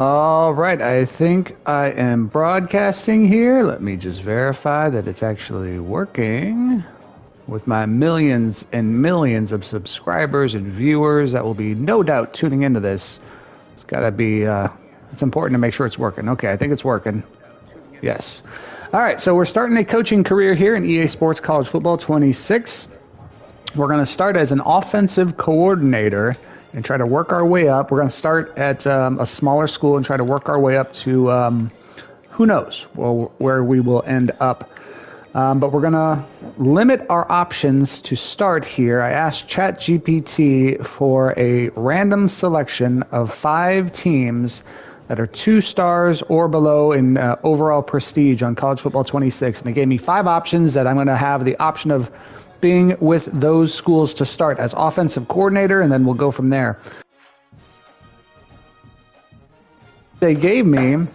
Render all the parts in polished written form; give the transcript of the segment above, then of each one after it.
All right, I think I am broadcasting here. Let me just verify that it's actually working with my millions and millions of subscribers and viewers that will be no doubt tuning into this. It's got to be, it's important to make sure it's working. Okay, I think it's working. Yes. All right, so we're starting a coaching career here in EA Sports College Football 26. We're going to start as an offensive coordinator and try to work our way up. We're going to start at a smaller school and try to work our way up to who knows where we will end up. But we're going to limit our options to start here. I asked ChatGPT for a random selection of 5 teams that are 2 stars or below in overall prestige on College Football 26. And they gave me 5 options that I'm going to have the option of being with those schools to start as offensive coordinator, and then we'll go from there. They gave me,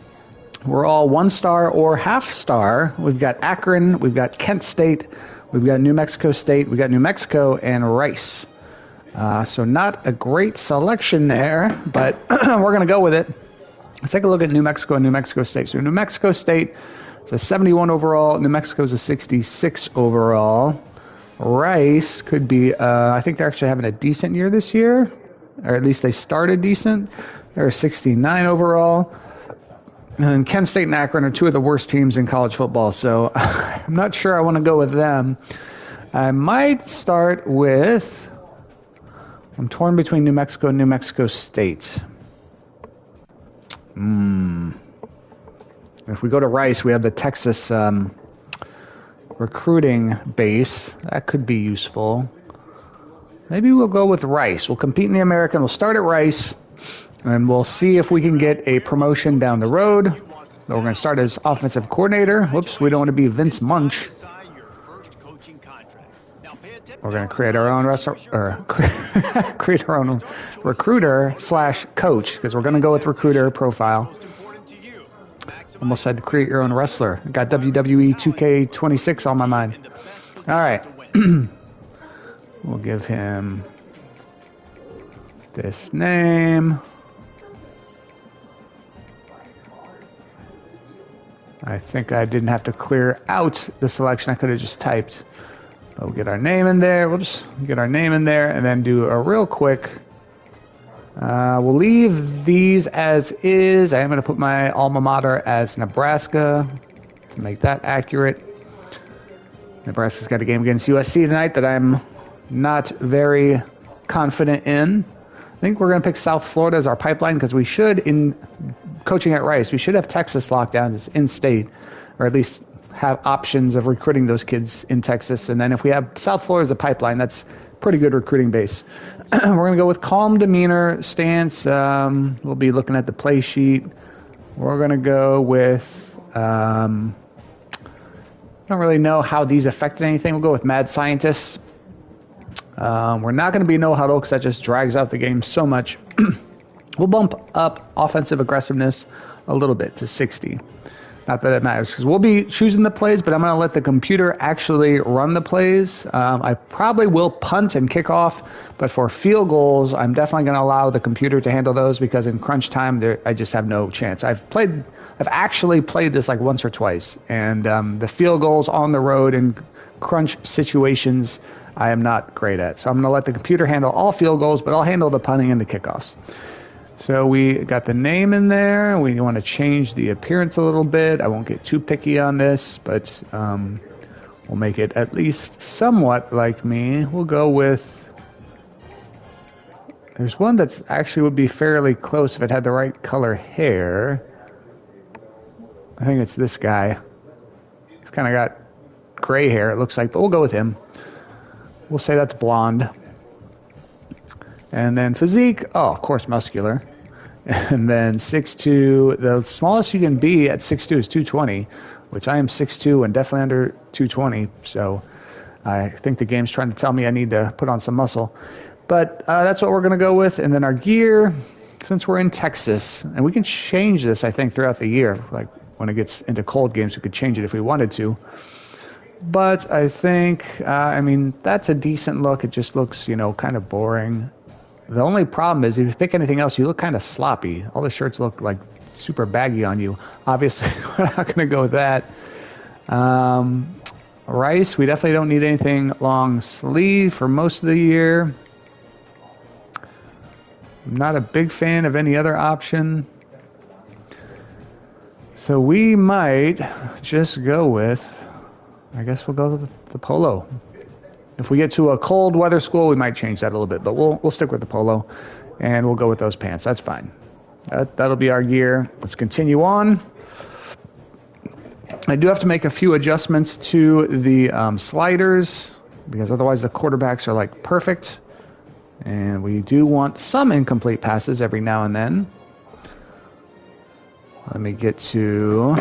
we're all 1-star or half-star. We've got Akron, we've got Kent State, we've got New Mexico State, we've got New Mexico, and Rice. So not a great selection there, but we're going to go with it. Let's take a look at New Mexico and New Mexico State. So New Mexico State is a 71 overall. New Mexico is a 66 overall. Rice could be, I think they're actually having a decent year this year, or at least they started decent. They're a 69 overall. And Kent State and Akron are 2 of the worst teams in college football, so I'm not sure I want to go with them. I might start with, I'm torn between New Mexico and New Mexico State. If we go to Rice, we have the Texas recruiting base. That could be useful. Maybe we'll go with Rice. We'll compete in the American. We'll start at Rice, and we'll see if we can get a promotion down the road. We're going to start as offensive coordinator. Whoops, we don't want to be Vince Munch. We're going to create our own create our own recruiter/coach, because we're going to go with recruiter profile. Almost said to create your own wrestler. Got WWE 2K26 on my mind. All right. We'll give him this name. I think I didn't have to clear out the selection. I could have just typed. But we'll get our name in there. Whoops. Get our name in there and then do a real quick. We'll leave these as is. I am going to put my alma mater as Nebraska to make that accurate. Nebraska's got a game against USC tonight that I'm not very confident in. I think we're going to pick South Florida as our pipeline, because we should, in coaching at Rice, we should have Texas locked down as in-state, or at least have options of recruiting those kids in Texas. And then if we have South Florida as a pipeline, that's pretty good recruiting base. We're going to go with calm demeanor stance. We'll be looking at the play sheet. We're going to go with, I don't really know how these affected anything. We'll go with mad scientist. We're not going to be no huddle, because that just drags out the game so much. We'll bump up offensive aggressiveness a little bit to 60. Not that it matters, because we'll be choosing the plays, but I'm going to let the computer actually run the plays. I probably will punt and kick off, but for field goals, I'm definitely going to allow the computer to handle those, because in crunch time, I just have no chance. I've actually played this like once or twice, and the field goals on the road in crunch situations, I am not great at. So I'm going to let the computer handle all field goals, but I'll handle the punting and the kickoffs. So we got the name in there. We want to change the appearance a little bit. I won't get too picky on this, but we'll make it at least somewhat like me. We'll go with, there's one that's actually would be fairly close if it had the right color hair. I think it's this guy. He's kind of got gray hair, it looks like, but we'll go with him. We'll say that's blonde. And then physique, oh, of course, muscular. And then 6'2", the smallest you can be at 6'2" is 220, which I am 6'2" and definitely under 220. So I think the game's trying to tell me I need to put on some muscle. But that's what we're going to go with. And then our gear, since we're in Texas, and we can change this, I think, throughout the year. Like when it gets into cold games, we could change it if we wanted to. But I think, I mean, that's a decent look. It just looks, kind of boring. The only problem is if you pick anything else, you look kind of sloppy. All the shirts look like super baggy on you. Obviously, we're not going to go with that. Rice, we definitely don't need anything long sleeve for most of the year. I'm not a big fan of any other option. So we might just go with, I guess we'll go with the polo. If we get to a cold weather school, we might change that a little bit, but we'll stick with the polo, and we'll go with those pants. That's fine. That'll be our gear. Let's continue on. I do have to make a few adjustments to the sliders, because otherwise the quarterbacks are like perfect, and we do want some incomplete passes every now and then. Let me get to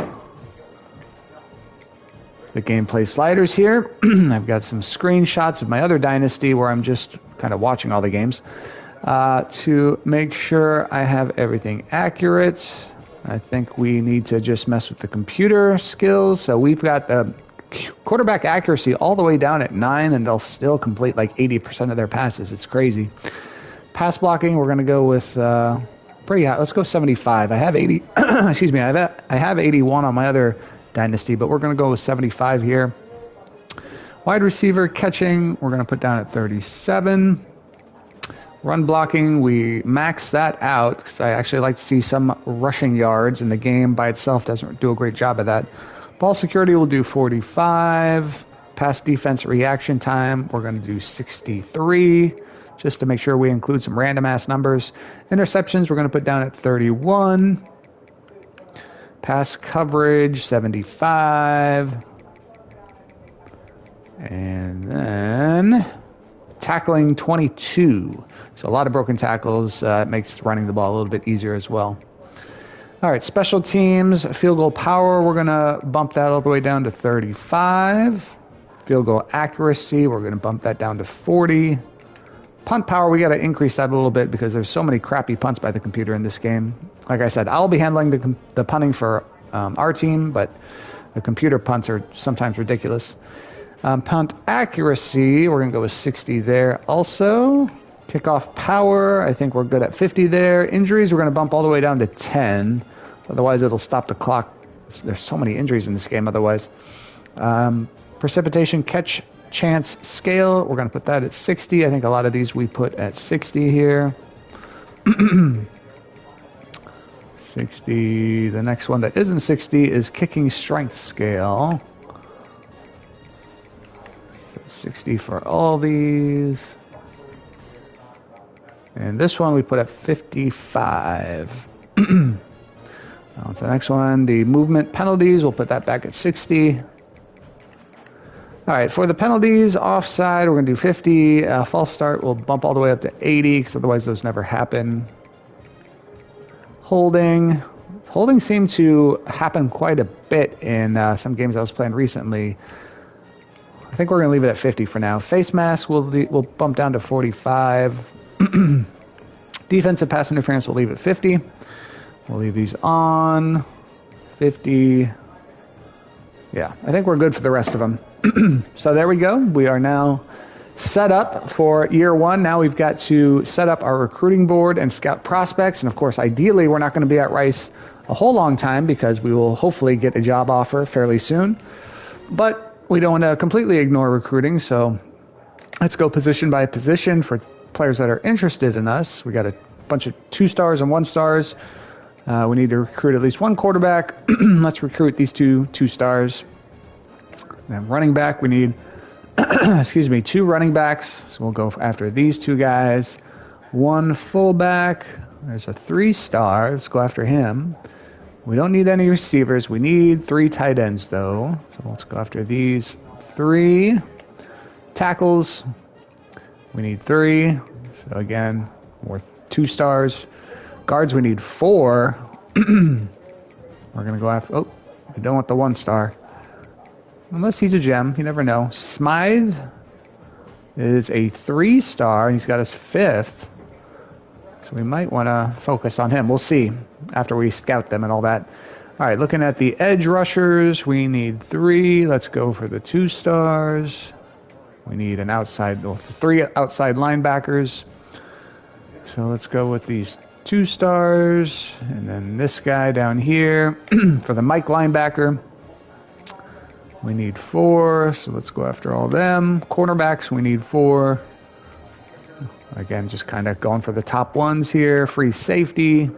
the gameplay sliders here. I've got some screenshots of my other dynasty where I'm just kind of watching all the games to make sure I have everything accurate. I think we need to just mess with the computer skills. So we've got the quarterback accuracy all the way down at 9, and they'll still complete like 80% of their passes. It's crazy. Pass blocking, we're going to go with pretty high. Let's go 75. I have 80. Excuse me. I have 81 on my other dynasty, but we're going to go with 75 here. Wide receiver catching, we're going to put down at 37. Run blocking, we max that out because I actually like to see some rushing yards, and the game by itself doesn't do a great job of that. Ball security, we'll do 45. Pass defense reaction time, we're going to do 63, just to make sure we include some random ass numbers. Interceptions, we're going to put down at 31. Pass coverage, 75. And then tackling, 22. So a lot of broken tackles. Makes running the ball a little bit easier as well. All right, special teams, field goal power, we're going to bump that all the way down to 35. Field goal accuracy, we're going to bump that down to 40. Punt power, we got to increase that a little bit because there's so many crappy punts by the computer in this game. Like I said, I'll be handling the punting for our team, but the computer punts are sometimes ridiculous. Punt accuracy, we're going to go with 60 there also. Kickoff power, I think we're good at 50 there. Injuries, we're going to bump all the way down to 10. Otherwise, it'll stop the clock. There's so many injuries in this game otherwise. Precipitation catch chance scale, we're going to put that at 60. I think a lot of these we put at 60 here. 60. The next one that isn't 60 is kicking strength scale. So 60 for all these. And this one we put at 55. Now what's the next one? The movement penalties, we'll put that back at 60. All right, for the penalties, offside, we're going to do 50. False start, we'll bump all the way up to 80, because otherwise those never happen. Holding seemed to happen quite a bit in some games I was playing recently. I think we're going to leave it at 50 for now. Face mask, we'll bump down to 45. Defensive pass interference, we'll leave it 50. We'll leave these on. 50. Yeah, I think we're good for the rest of them. So there we go. We are now set up for year one. Now we've got to set up our recruiting board and scout prospects. And of course, ideally, we're not going to be at Rice a whole long time because we will hopefully get a job offer fairly soon. But we don't want to completely ignore recruiting. So let's go position by position for players that are interested in us. We got a bunch of 2-stars and 1-stars. We need to recruit at least one quarterback. Let's recruit these 2 2-stars. Then running back, we need, 2 running backs. So we'll go after these 2 guys. 1 fullback. There's a 3-star. Let's go after him. We don't need any receivers. We need 3 tight ends, though. So let's go after these 3. Tackles, we need 3. So again, more 2-stars. Guards, we need 4. We're going to go after... Oh, we don't want the 1-star. Unless he's a gem. You never know. Smythe is a 3-star. He's got his 5th. So we might want to focus on him. We'll see after we scout them and all that. All right, looking at the edge rushers, we need 3. Let's go for the 2-stars. We need an outside... 3 outside linebackers. So let's go with these 2 stars, and then this guy down here for the Mike linebacker. We need 4, so let's go after all them. Cornerbacks, we need 4. Again, just kind of going for the top ones here. Free safety.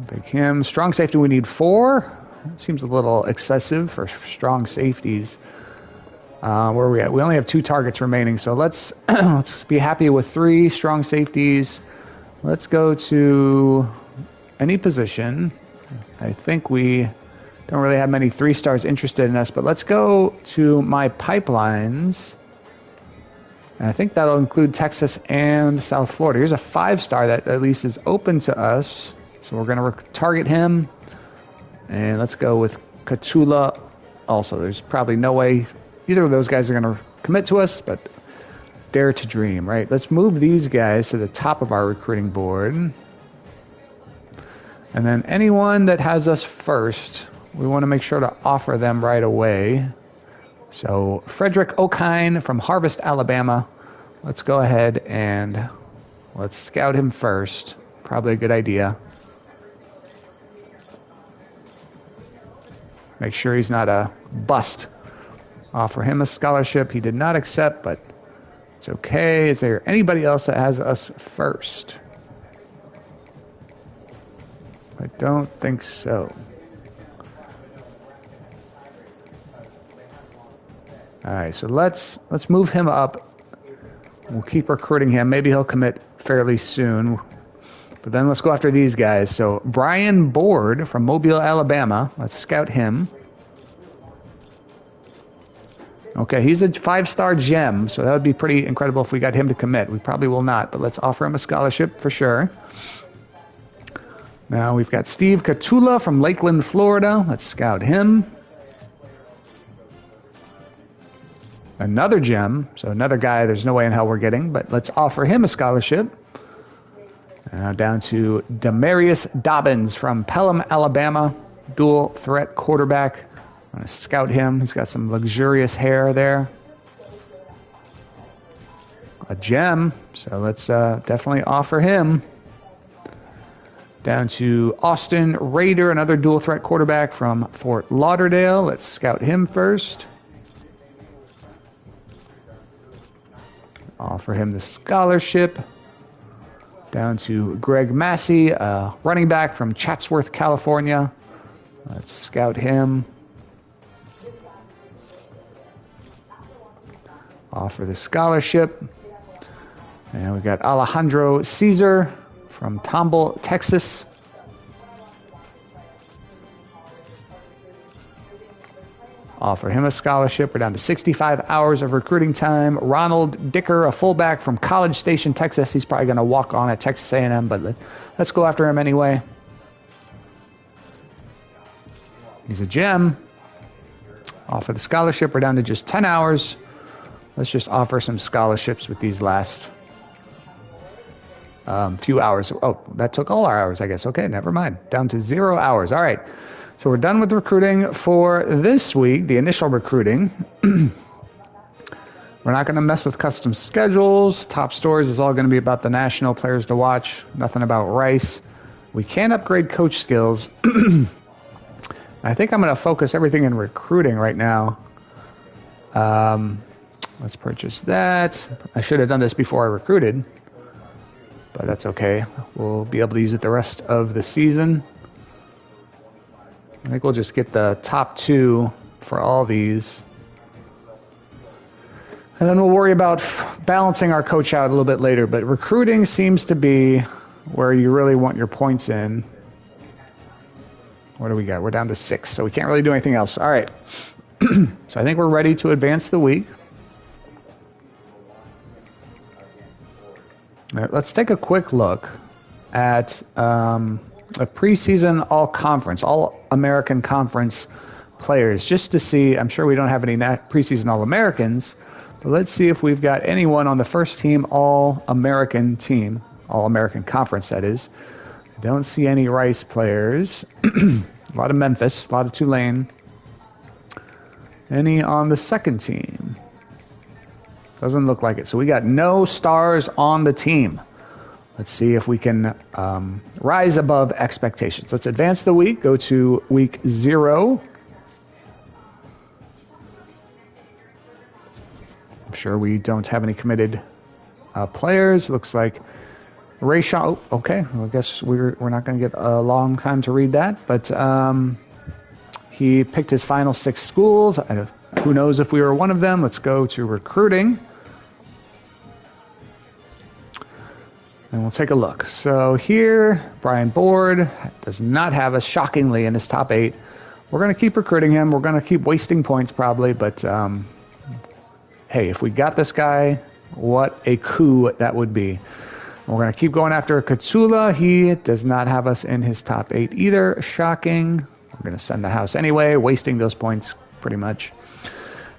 Pick him. Strong safety, we need 4. It seems a little excessive for strong safeties. Where are we at? We only have 2 targets remaining, so let's let's be happy with 3 strong safeties. Let's go to any position. I think we don't really have many 3 stars interested in us, but let's go to my pipelines. And I think that'll include Texas and South Florida. Here's a 5-star that at least is open to us. So we're going to target him. And let's go with Catula also. There's probably no way either of those guys are going to commit to us, but dare to dream, right? Let's move these guys to the top of our recruiting board. And then anyone that has us first, we want to make sure to offer them right away. So Frederick Okine from Harvest, Alabama. Let's go ahead and let's scout him first. Probably a good idea. Make sure he's not a bust. Offer him a scholarship. He did not accept, but it's okay. Is there anybody else that has us first? I don't think so. All right, so let's move him up. We'll keep recruiting him. Maybe he'll commit fairly soon. But then let's go after these guys. So Brian Board from Mobile, Alabama. Let's scout him. Okay, he's a 5-star gem, so that would be pretty incredible if we got him to commit. We probably will not, but let's offer him a scholarship for sure. Now we've got Steve Catula from Lakeland, Florida. Let's scout him. Another gem, so another guy there's no way in hell we're getting, but let's offer him a scholarship. Now down to Demarius Dobbins from Pelham, Alabama, dual threat quarterback. I'm going to scout him. He's got some luxurious hair there. A gem, so let's definitely offer him. Down to Austin Raider, another dual threat quarterback from Fort Lauderdale. Let's scout him first. Offer him the scholarship. Down to Greg Massey, running back from Chatsworth, California. Let's scout him. Offer the scholarship. And we got Alejandro Caesar from Tomball, Texas. Offer him a scholarship. We're down to 65 hours of recruiting time. Ronald Dicker, a fullback from College Station, Texas. He's probably going to walk on at Texas A&M, but let's go after him anyway. He's a gem. Offer the scholarship. We're down to just 10 hours. Let's just offer some scholarships with these last few hours. Oh, that took all our hours, I guess. Okay, never mind. Down to 0 hours. All right. So we're done with recruiting for this week, the initial recruiting. We're not going to mess with custom schedules. Top stories is all going to be about the national players to watch. Nothing about Rice. We can upgrade coach skills. I think I'm going to focus everything in recruiting right now. Let's purchase that. I should have done this before I recruited, but that's okay. We'll be able to use it the rest of the season. I think we'll just get the top 2 for all these. And then we'll worry about balancing our coach out a little bit later. But recruiting seems to be where you really want your points in. What do we got? We're down to 6, so we can't really do anything else. All right. So I think we're ready to advance the week. All right, let's take a quick look at a preseason all-conference, all-American conference players, just to see. I'm sure we don't have any preseason All-Americans, but let's see if we've got anyone on the first team All-American team, All-American conference, that is. I don't see any Rice players. A lot of Memphis, a lot of Tulane. Any on the second team? Doesn't look like it. So we got no stars on the team. Let's see if we can rise above expectations. Let's advance the week. Go to week 0. I'm sure we don't have any committed players. Looks like Rayshon. Oh, okay. Well, I guess we're not going to get a long time to read that. But he picked his final 6 schools. Who knows if we were one of them? Let's go to recruiting. And we'll take a look. So here, Brian Board does not have us, shockingly, in his top 8. We're going to keep recruiting him. We're going to keep wasting points, probably. But, hey, if we got this guy, what a coup that would be. We're going to keep going after Katsula. He does not have us in his top 8 either. Shocking. We're going to send the house anyway, wasting those points pretty much.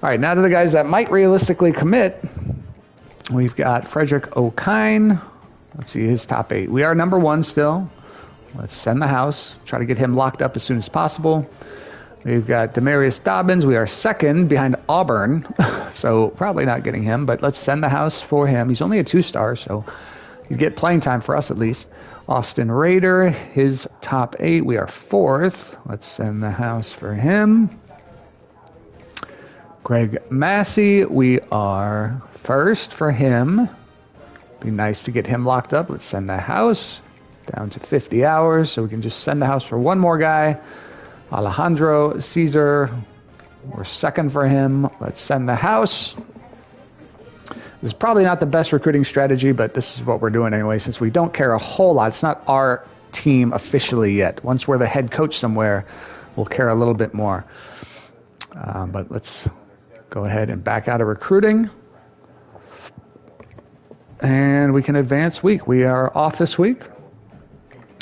All right, now to the guys that might realistically commit. We've got Frederick O'Kine. Let's see his top 8. We are number 1 still. Let's send the house. Try to get him locked up as soon as possible. We've got Demarius Dobbins. We are 2nd behind Auburn. So probably not getting him, but let's send the house for him. He's only a 2-star, so he'd get playing time for us at least. Austin Rader, his top 8. We are 4th. Let's send the house for him. Greg Massey, we are 1st for him. Be nice to get him locked up. Let's send the house down to 50 hours so we can just send the house for one more guy. Alejandro Caesar, we're 2nd for him. Let's send the house. This is probably not the best recruiting strategy, but this is what we're doing anyway, since we don't care a whole lot. It's not our team officially yet. Once we're the head coach somewhere, we'll care a little bit more. But let's go ahead and back out of recruiting. And we can advance week. We are off this week.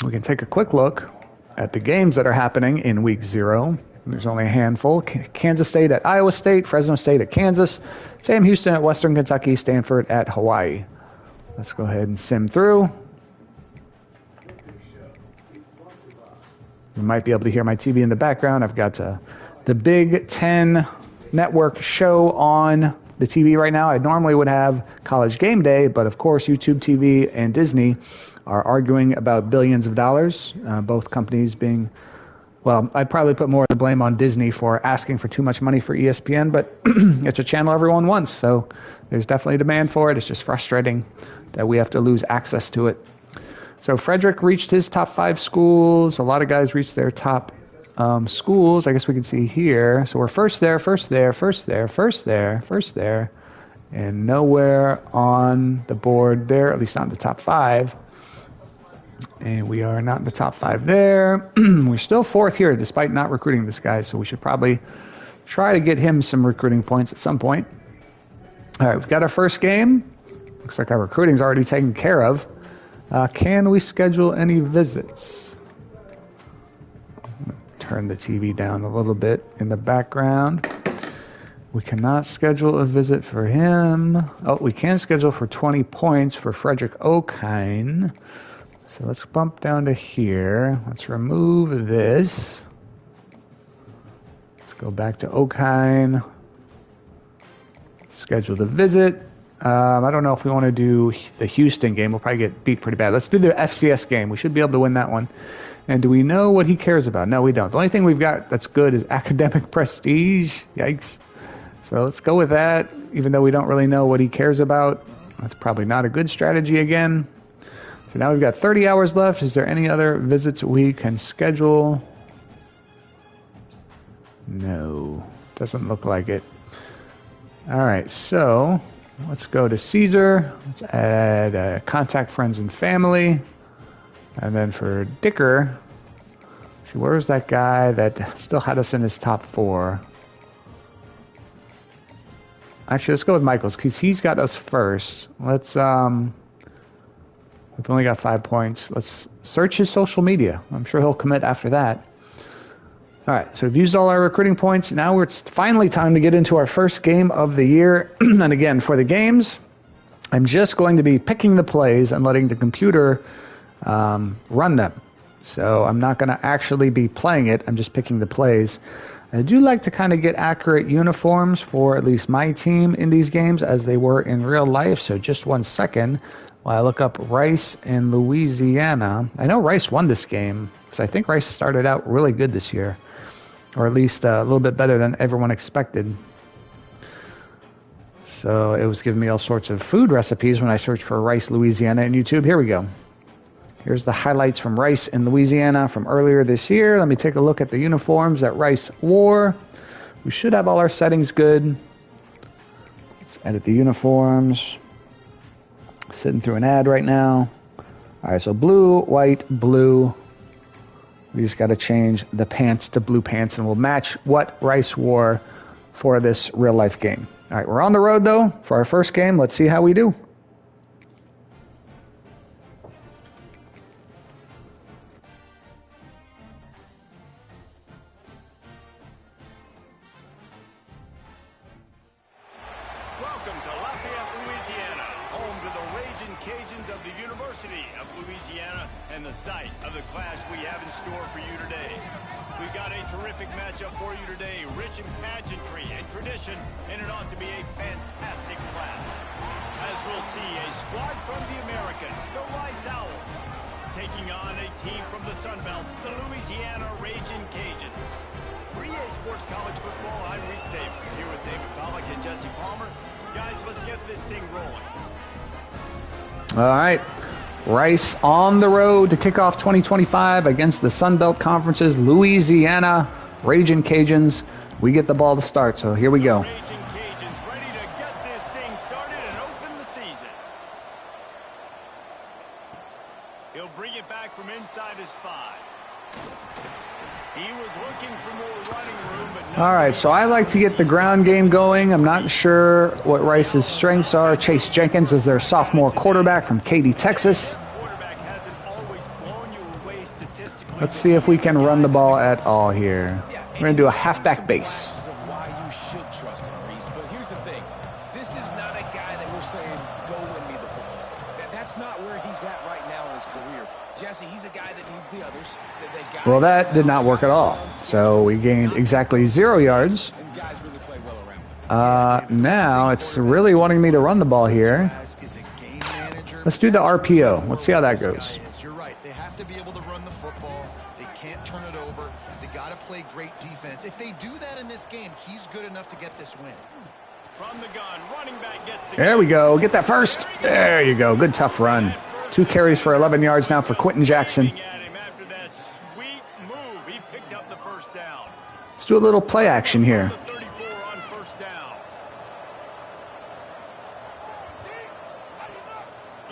We can take a quick look at the games that are happening in week 0. There's only a handful. Kansas State at Iowa State, Fresno State at Kansas, Sam Houston at Western Kentucky, Stanford at Hawaii. Let's go ahead and sim through. You might be able to hear my TV in the background. I've got the Big Ten Network show on the TV right now. I normally would have College Game Day, but of course YouTube TV and Disney are arguing about billions of dollars, both companies being, well, I'd probably put more of the blame on Disney for asking for too much money for ESPN, but it's a channel everyone wants, so there's definitely demand for it. It's just frustrating that we have to lose access to it. So Frederick reached his top 5 schools. A lot of guys reached their top schools. I guess we can see here. So we're first there, and nowhere on the board there, at least not in the top 5. And we are not in the top 5 there. We're still 4th here, despite not recruiting this guy, so we should probably try to get him some recruiting points at some point. All right, we've got our first game. Looks like our recruiting's already taken care of. Can we schedule any visits? Turn the TV down a little bit in the background. We cannot schedule a visit for him. Oh, we can schedule for 20 points for Frederick O'Kine. So let's bump down to here. Let's remove this. Let's go back to O'Kine. Schedule the visit. I don't know if we want to do the Houston game. We'll probably get beat pretty bad. Let's do the FCS game. We should be able to win that one. And do we know what he cares about? No, we don't. The only thing we've got that's good is academic prestige. Yikes. So let's go with that, even though we don't really know what he cares about. That's probably not a good strategy again. So now we've got 30 hours left. Is there any other visits we can schedule? No, doesn't look like it. All right, so let's go to Caesar. Let's add contact friends and family. And then for Dicker, where's that guy that still had us in his top 4? Actually, let's go with Michaels because he's got us first. Let's, we've only got 5 points. Let's search his social media. I'm sure he'll commit after that. All right, so we've used all our recruiting points. Now it's finally time to get into our first game of the year. And again, for the games, I'm just going to be picking the plays and letting the computer run them. So I'm not going to actually be playing it. I'm just picking the plays. I do like to kind of get accurate uniforms for at least my team in these games as they were in real life. So just 1 second while I look up Rice in Louisiana. I know Rice won this game because I think Rice started out really good this year, or at least a little bit better than everyone expected. So it was giving me all sorts of food recipes when I searched for Rice, Louisiana in YouTube. Here we go. Here's the highlights from Rice in Louisiana from earlier this year. Let me take a look at the uniforms that Rice wore. We should have all our settings good. Let's edit the uniforms. Sitting through an ad right now. All right, so blue, white, blue. We just got to change the pants to blue pants, and we'll match what Rice wore for this real-life game. All right, we're on the road, though, for our first game. Let's see how we do. Welcome to Lafayette, Louisiana, home to the Ragin' Cajuns of the University of Louisiana and the site of the clash we have in store for you today. We've got a terrific matchup for you today, rich in pageantry and tradition, and it ought to be a fantastic clash. As we'll see, a squad from the American, the Rice Owls, taking on a team from the Sun Belt, the Louisiana Ragin' Cajuns. For EA Sports College Football, I'm Reese Davis, here with David Pollack and Jesse Palmer. Guys, let's get this thing rolling. All right. Rice on the road to kick off 2025 against the Sun Belt Conference's Louisiana Ragin' Cajuns. We get the ball to start, so here we go. Ragin' Cajuns ready to get this thing started and open the season. He'll bring it back from inside his 5. He was looking for more running room, but All right, so I like to get the ground game going. I'm not sure what Rice's strengths are. Chase Jenkins is their sophomore quarterback from Katy, Texas. Let's see if we can run the ball at all here. We're going to do a halfback base. Why you should trust him, Reese. But here's the thing. This is not a guy that we're saying, go win me the football. That's not where he's at right now in his career. Jesse, he's a guy that needs the others. Well, that did not work at all. So we gained exactly 0 yards. Now it's really wanting me to run the ball here. Let's do the RPO. Let's see how that goes. You're right. They have to be able to run the football. They can't turn it over. They got to play great defense. If they do that in this game, he's good enough to get this win. From the gun, running back gets the There we go. Get that first. There you go. Good tough run. 2 carries for 11 yards now for Quentin Jackson. After that sweet move, he picked up the first down. Let's do a little play action here. 34 on first down.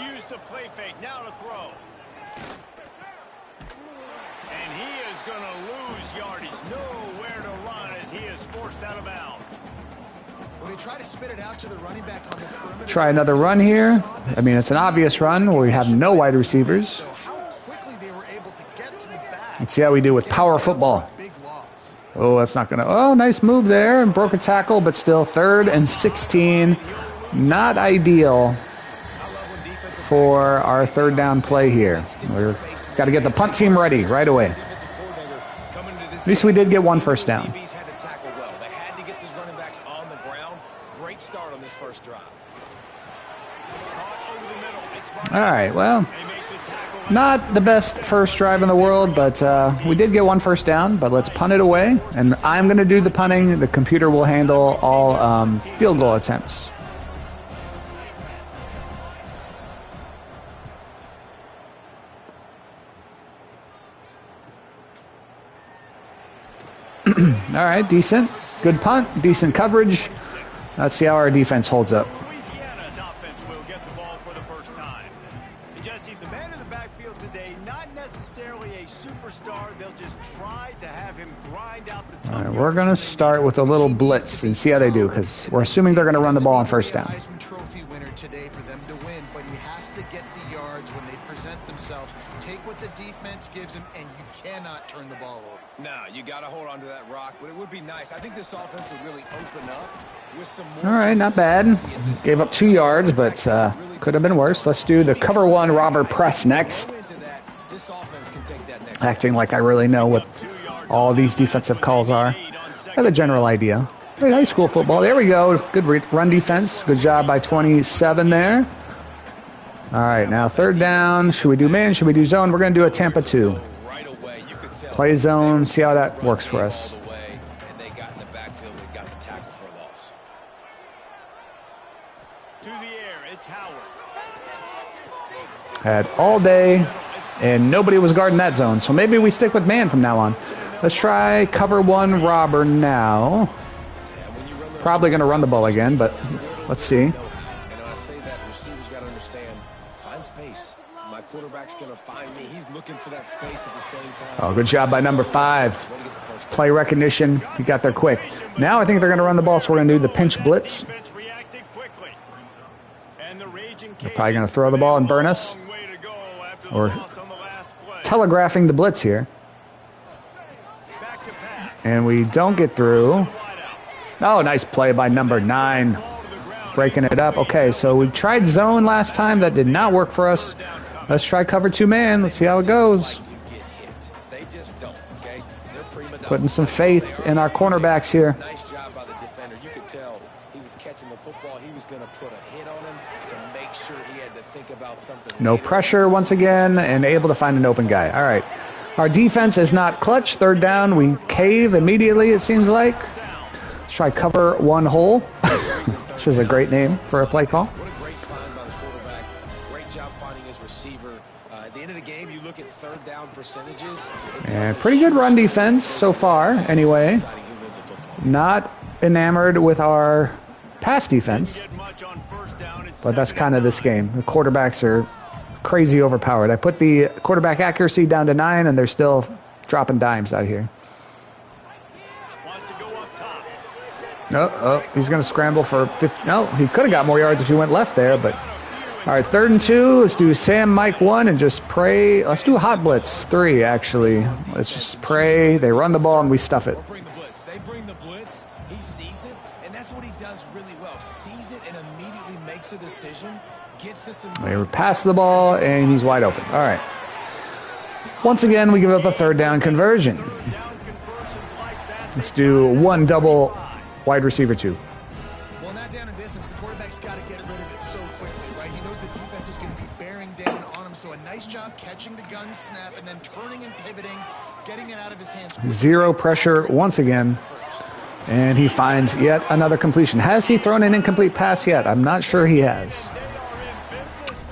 Use the play fake, now to throw. And he is going to lose yardage. Nowhere to run as he is forced out of bounds. Well, they try to spit it out to the running back on the perimeter. Try another run here. I mean, it's an obvious run where we have no wide receivers. So how quickly they were able to get to the back. Let's see how we do with power football. Big loss. Oh, that's not going to... Oh, nice move there. And broke a tackle, but still 3rd and 16. Not ideal for our 3rd down play here. We've got to get the punt team ready right away. At least we did get 1 first down. All right, well, not the best first drive in the world, but we did get 1 first down, but let's punt it away. And I'm going to do the punting. The computer will handle all field goal attempts. All right, decent. Good punt, decent coverage. Let's see how our defense holds up. Louisiana's offense will get the ball for the first time. And Jesse, the man in the backfield today, not necessarily a superstar. They'll just try to have him grind out the All right, we're going to start with a little blitz and see how they do, because we're assuming they're going to run the ball on first down. Heisman Trophy winner today for them to win, but he has to get the yards when they present themselves. Take what the defense gives him, and you cannot turn the ball over. No, you got to hold on to that rock, but it would be nice. I think this offense would really open up with some more. All right, not bad. Gave up 2 yards, but could have been worse. Let's do the cover 1 robber press next. This offense can take that next. Acting like I really know what all these defensive calls are. have a general idea. Great high school football. There we go. Good run defense. Good job by 27 there. All right, now third down. Should we do man? Should we do zone? We're going to do a Tampa 2. Play zone. See how that works for us. Had all day, and nobody was guarding that zone. So maybe we stick with man from now on. Let's try cover one robber now. Probably going to run the ball again, but let's see. And when I say that, receivers got to understand, find space. My quarterback's going to find me. He's looking for that space at the same time. Oh, good job by number 5. Play recognition. He got there quick. Now I think they're going to run the ball, so we're going to do the pinch blitz. They're probably going to throw the ball and burn us. Or telegraphing the blitz here. And we don't get through. Oh, nice play by number 9. Breaking it up. Okay, so we tried zone last time. That did not work for us. Let's try cover 2 man. Let's see how it goes. Putting some faith in our cornerbacks here. Nice job by the defender. You could tell he was catching the football. He was going to put a hit on him to make sure he had to think about something. No pressure once again, and able to find an open guy. All right. Our defense is not clutch. Third down, we cave immediately, it seems like. Let's try cover 1 hole, which is a great name for a play call. What a great find by the quarterback. Great job finding his receiver. At the end of the game, you look at third down percentages. And pretty good run defense so far, anyway. Not enamored with our pass defense, but that's kind of this game. The quarterbacks are crazy overpowered. I put the quarterback accuracy down to 9, and they're still dropping dimes out here. Oh, he's going to scramble for 50. No, he could have got more yards if he went left there, but all right, 3rd and 2. Let's do Sam Mike 1 and just pray. Let's do hot blitz 3, actually. Let's just pray. They run the ball and we stuff it. They bring the blitz. He sees it, and that's what he does really well. Sees it and immediately makes a decision. Gets to some. They pass the ball and he's wide open. All right. Once again, we give up a 3rd down conversion. Let's do 1 double wide receiver 2. Well, in that down and distance, the quarterback's got to get rid of it so quickly, right? He knows the defense is going to be bearing down on him, so a nice job catching the gun snap and then turning and pivoting, getting it out of his hands. 0 pressure once again, and he finds yet another completion. Has he thrown an incomplete pass yet? I'm not sure he has,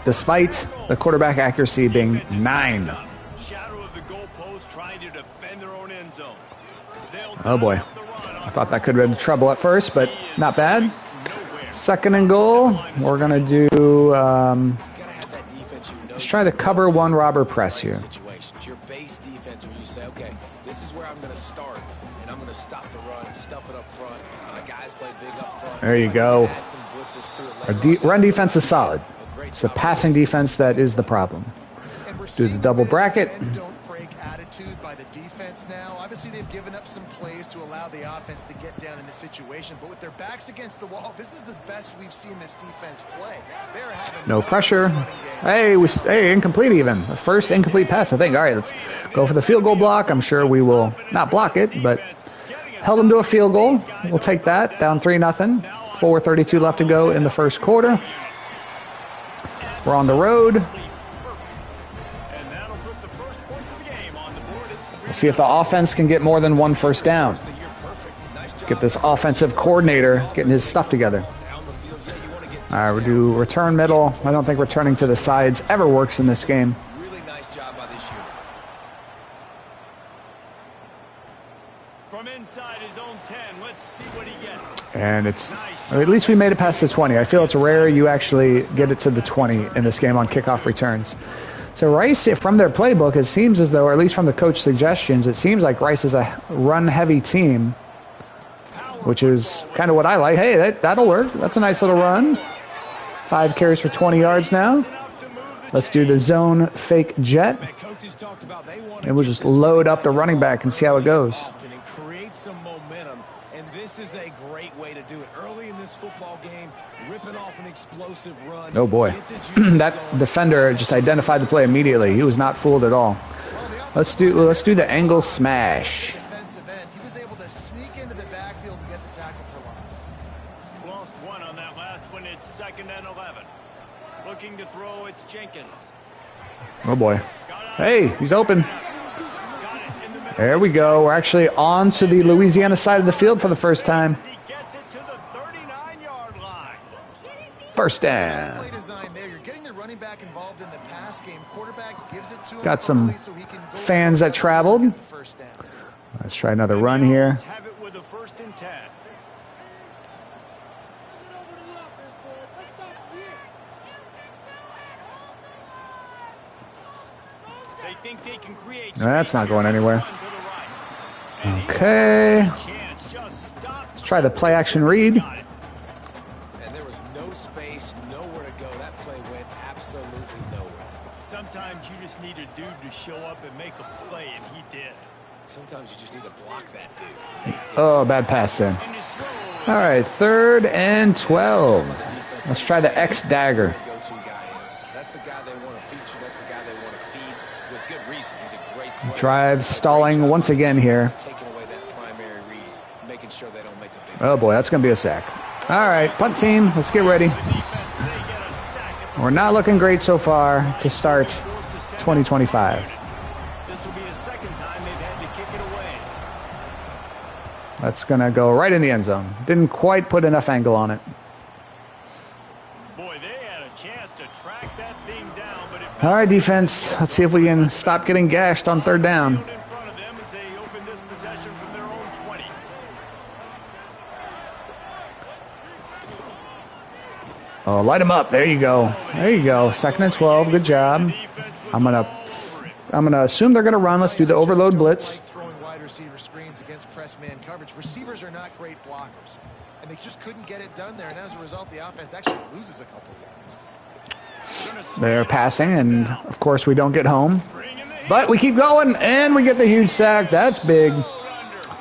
despite the quarterback accuracy being 9. Oh boy. I thought that could have been trouble at first, but not bad. 2nd and goal. We're going to do, let's try the cover 1 robber press here. It's your base defense where you say, okay, this is where I'm going to start, and I'm going to stop the run, stuff it up front. My guys played big up front. There you go. Our run defense is solid. It's the passing defense that is the problem. Do the double bracket. By the defense now. Obviously, they've given up some plays to allow the offense to get down in the situation, but with their backs against the wall, this is the best we've seen this defense play. They're having no pressure. Hey, incomplete even. The first incomplete pass, I think. All right, let's go for the field goal block. I'm sure we will not block it, but held them to a field goal. We'll take that. Down 3-0. 4:32 left to go in the first quarter. We're on the road. Let's see if the offense can get more than 1 first down. Get this offensive coordinator getting his stuff together. All right, we'll do return middle. I don't think returning to the sides ever works in this game. Really nice job by this unit. From inside his own 10, let's see what he gets. And at least we made it past the 20. I feel it's rare you actually get it to the 20 in this game on kickoff returns. So Rice, from their playbook, it seems as though, or at least from the coach suggestions, it seems like Rice is a run-heavy team, which is kind of what I like. Hey, that'll work. That's a nice little run. 5 carries for 20 yards now. Let's do the zone fake jet. And we'll just load up the running back and see how it goes. And create some momentum, and this is a great way to do it. Early in this football game, ripping off an explosive run. Oh boy, that defender just identified the play immediately. He was not fooled at all. Let's do the angle smash. That's Jenkins. Oh boy. Hey, he's open. There we go. We're actually on to the Louisiana side of the field for the first time. He gets it to the 39-yard line. First Nice down. play design there. You're getting the running back involved in the pass game. Quarterback gives it to him Got some early so he can go fans that traveled. get the first down. Let's try another run here. Have it with a 1st and 10. They think they can create That's not space going here. anywhere. Run to the right. And he Okay. chance just stopped. Let's try the play action read. Got it. And there was no space, nowhere to go. That play went absolutely nowhere. Sometimes you just need a dude to show up and make a play, and he did. Sometimes you just need to block that dude. They did. Oh, bad pass there. And his throw. All right, 3rd and 12. Let's try the X dagger. Go-to guy is. That's the guy they want to feature. That's the guy they want to feed with good reason. He's a great player. Drive stalling once again here. Taking away that primary read, making sure they don't make a big. Oh boy, that's going to be a sack. All right, punt team, let's get ready. Defense, they get a sack. We're not looking great so far to start 2025. This will be the 2nd time they've had to kick it away. That's going to go right in the end zone. Didn't quite put enough angle on it. Boy, they had a chance to track that thing down, but it All right, defense, let's see if we can stop getting gashed on 3rd down. field in front of them as they open this possession from their own 20. Oh, light him up. There you go. There you go. 2nd and 12. Good job. Defense was I'm gonna over it. assume they're gonna run. Let's do the overload blitz. Like throwing wide receiver screens against press man coverage. Receivers are not great blockers, and they just couldn't get it done there. And as a result, the offense actually loses a couple of yards. They're passing, and of course we don't get home. Bring in the heat. But we keep going, and we get the huge sack. That's big.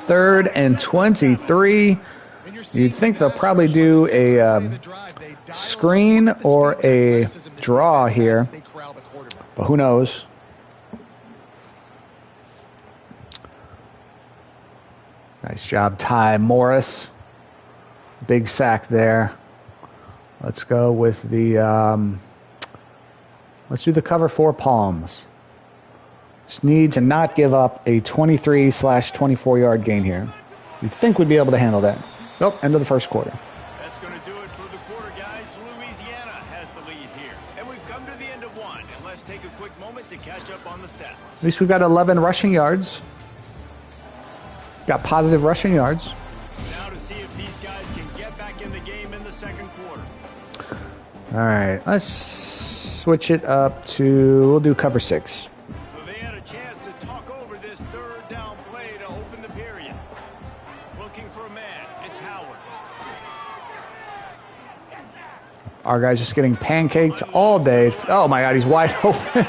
3rd and 23. And you're seeing You'd think the they'll pass probably rush do with the second a play of the drive. They dial screen up the or speed, the a athleticism this draw defense here. has. They corral the quarterback. But who knows? Nice job, Ty Morris. Big sack there. Let's go with the, let's do the cover 4 palms. Just need to not give up a 23/24 yard gain here. You'd think we'd be able to handle that. Nope, end of the first quarter. That's going to do it for the quarter, guys. Louisiana has the lead here. And we've come to the end of one. And let's take a quick moment to catch up on the stats. At least we've got 11 rushing yards. Got positive rushing yards. Now to see if these guys can get back in the game in the 2nd quarter. All right, let's switch it up to, we'll do cover 6. So they had a chance to talk over this 3rd down play to open the period. Looking for a man. It's Howard. Our guy's just getting pancaked all day. Oh my God, he's wide open.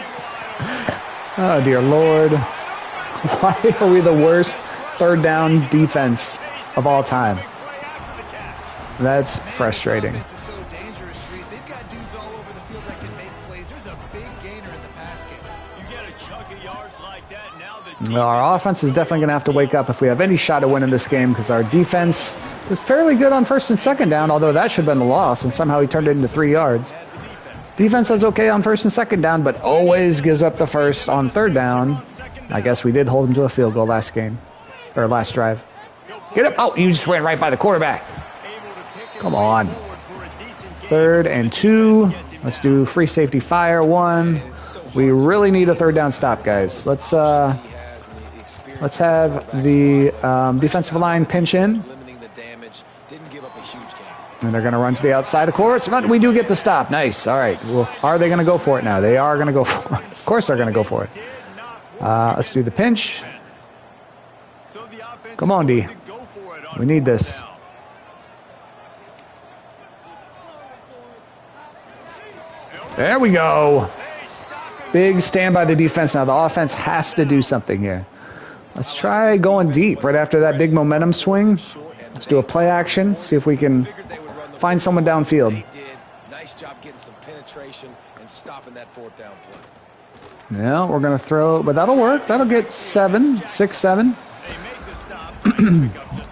Oh dear Lord. Why are we the worst 3rd down defense of all time? Big play after the catch. That's frustrating. This offense is so dangerous, Reese. They've got dudes all over the field that can make plays. There's a big gainer in the pass game. You get a chunk of yards like that, now the Well, our offense is definitely going to have to wake up if we have any shot at winning this game, because our defense was fairly good on 1st and 2nd down, although that should have been a loss, and somehow he turned it into 3 yards. Defense is okay on 1st and 2nd down, but always gives up the first on 3rd down. I guess we did hold him to a field goal last game, or last drive. Get him! Oh, you just ran right by the quarterback. Come on. 3rd and 2. Let's do free safety fire 1. We really need a 3rd down stop, guys. Let's have the defensive line pinch in. Limiting the damage, didn't give up a huge game. And they're going to run to the outside of course. But we do get the stop. Nice. All right. Well, are they going to go for it now? They are going to go for it. Of course they're going to go for it. Let's do the pinch. Come on, D. We need this. There we go. Big stand by the defense. Now the offense has to do something here. Let's try going deep right after that big momentum swing. Let's do a play action. See if we can find someone downfield. They did. Nice job getting some penetration and stopping that 4th down play. Yeah, we're going to throw, but that'll work. That'll get 6, 7.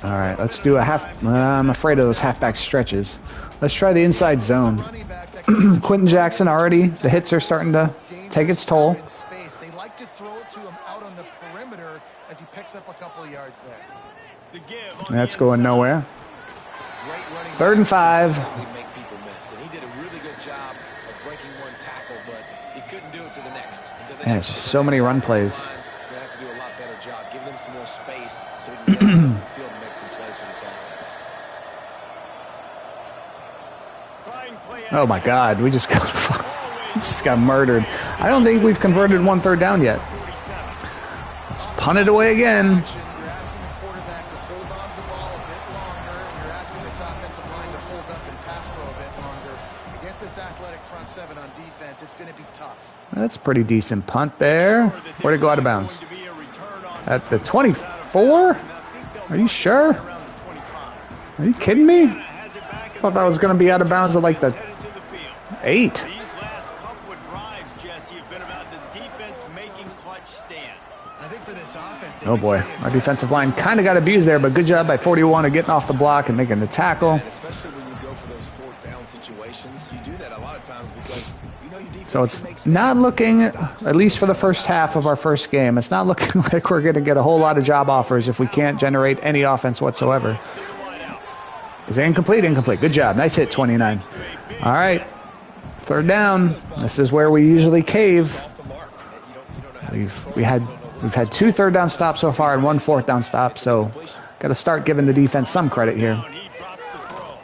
All right, let's do a half. I'm afraid of those halfback stretches. Let's try the inside zone. Running back that Quentin Jackson already. The hits are starting to take its toll. In space. They like to throw it to him out on the perimeter as he picks up a couple of yards there. The give on That's the going inside. nowhere. Great running 3rd and 5. consistently make people miss, and he did a really good job of breaking one tackle, but he couldn't do it to the next. And to the Man, next. it's just so many run plays. We're gonna have to do a lot better job giving him some more space so we can get him on the field and make some plays for this offense. Trying play Oh my action. God, we just got murdered. I don't think we've converted 1 third down yet. 47. Let's punt it away again. You're asking the quarterback to hold on to the ball a bit longer. You're asking this offensive line to hold up and pass pro a bit longer. Against this athletic front seven on defense, it's going to be tough. That's a pretty decent punt there. Where'd it go out of bounds? At the 24? Are you sure? Are you kidding me? I thought that was going to be out of bounds at like the 8. These last couple of drives, Jesse, have been about the defense making clutch stand. I think for this offense, Oh boy, our defensive line kind of got abused there, but good job by 41 of getting off the block and making the tackle. And especially when you go for those 4th down situations, you do that a lot of times because you know your defense So can it's make not stops. looking, at least for the first half of our first game, it's not looking like we're going to get a whole lot of job offers if we can't generate any offense whatsoever. Is it incomplete? Incomplete. Good job. Nice hit, 29. All right. 3rd down. This is where we usually cave. Off the mark. You don't know how to We've had 2 third down stops so far and 1 4th down stop, so got to start giving the defense some credit here. He drops the throw.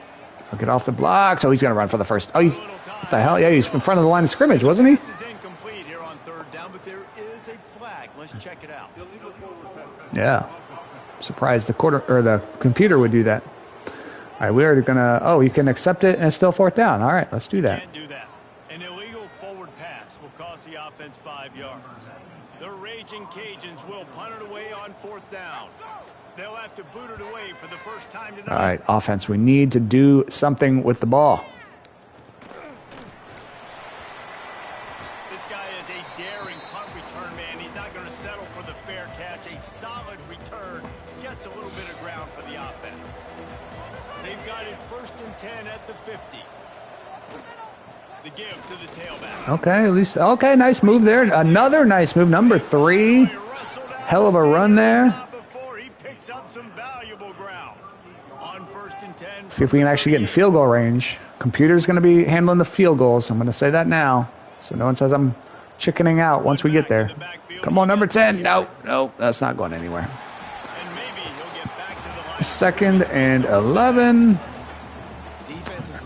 I'll get off the block. So he's going to run for the first. Oh, he's what the hell? Yeah, he's in front of the line of scrimmage, wasn't he? This is incomplete here on 3rd down, but there is a flag. Let's check it out. Yeah. Surprised the computer would do that. All right, we're gonna. Oh, you can accept it and it's still 4th down. All right, let's do that. Can't do that. An illegal forward pass will cost the offense 5 yards. The Raging Cajuns will punt it away on 4th down. They'll have to boot it away for the first time tonight. All right, offense. We need to do something with the ball. This guy is a daring punt return man. He's not going to settle for the fair catch. A solid return gets a little bit of ground for the offense. They've got it 1st and 10 at the 50. The give to the tailback. Okay, at least. Okay, nice move there. Another nice move. Number 3. Hell of a run there. Before he picks up some valuable ground. On 1st and 10. See if we can actually get in field goal range. Computer's going to be handling the field goals. I'm going to say that now, so no one says I'm chickening out once we get there. Come on, number 10. No, that's not going anywhere. And maybe he'll get back to the line. 2nd and 11.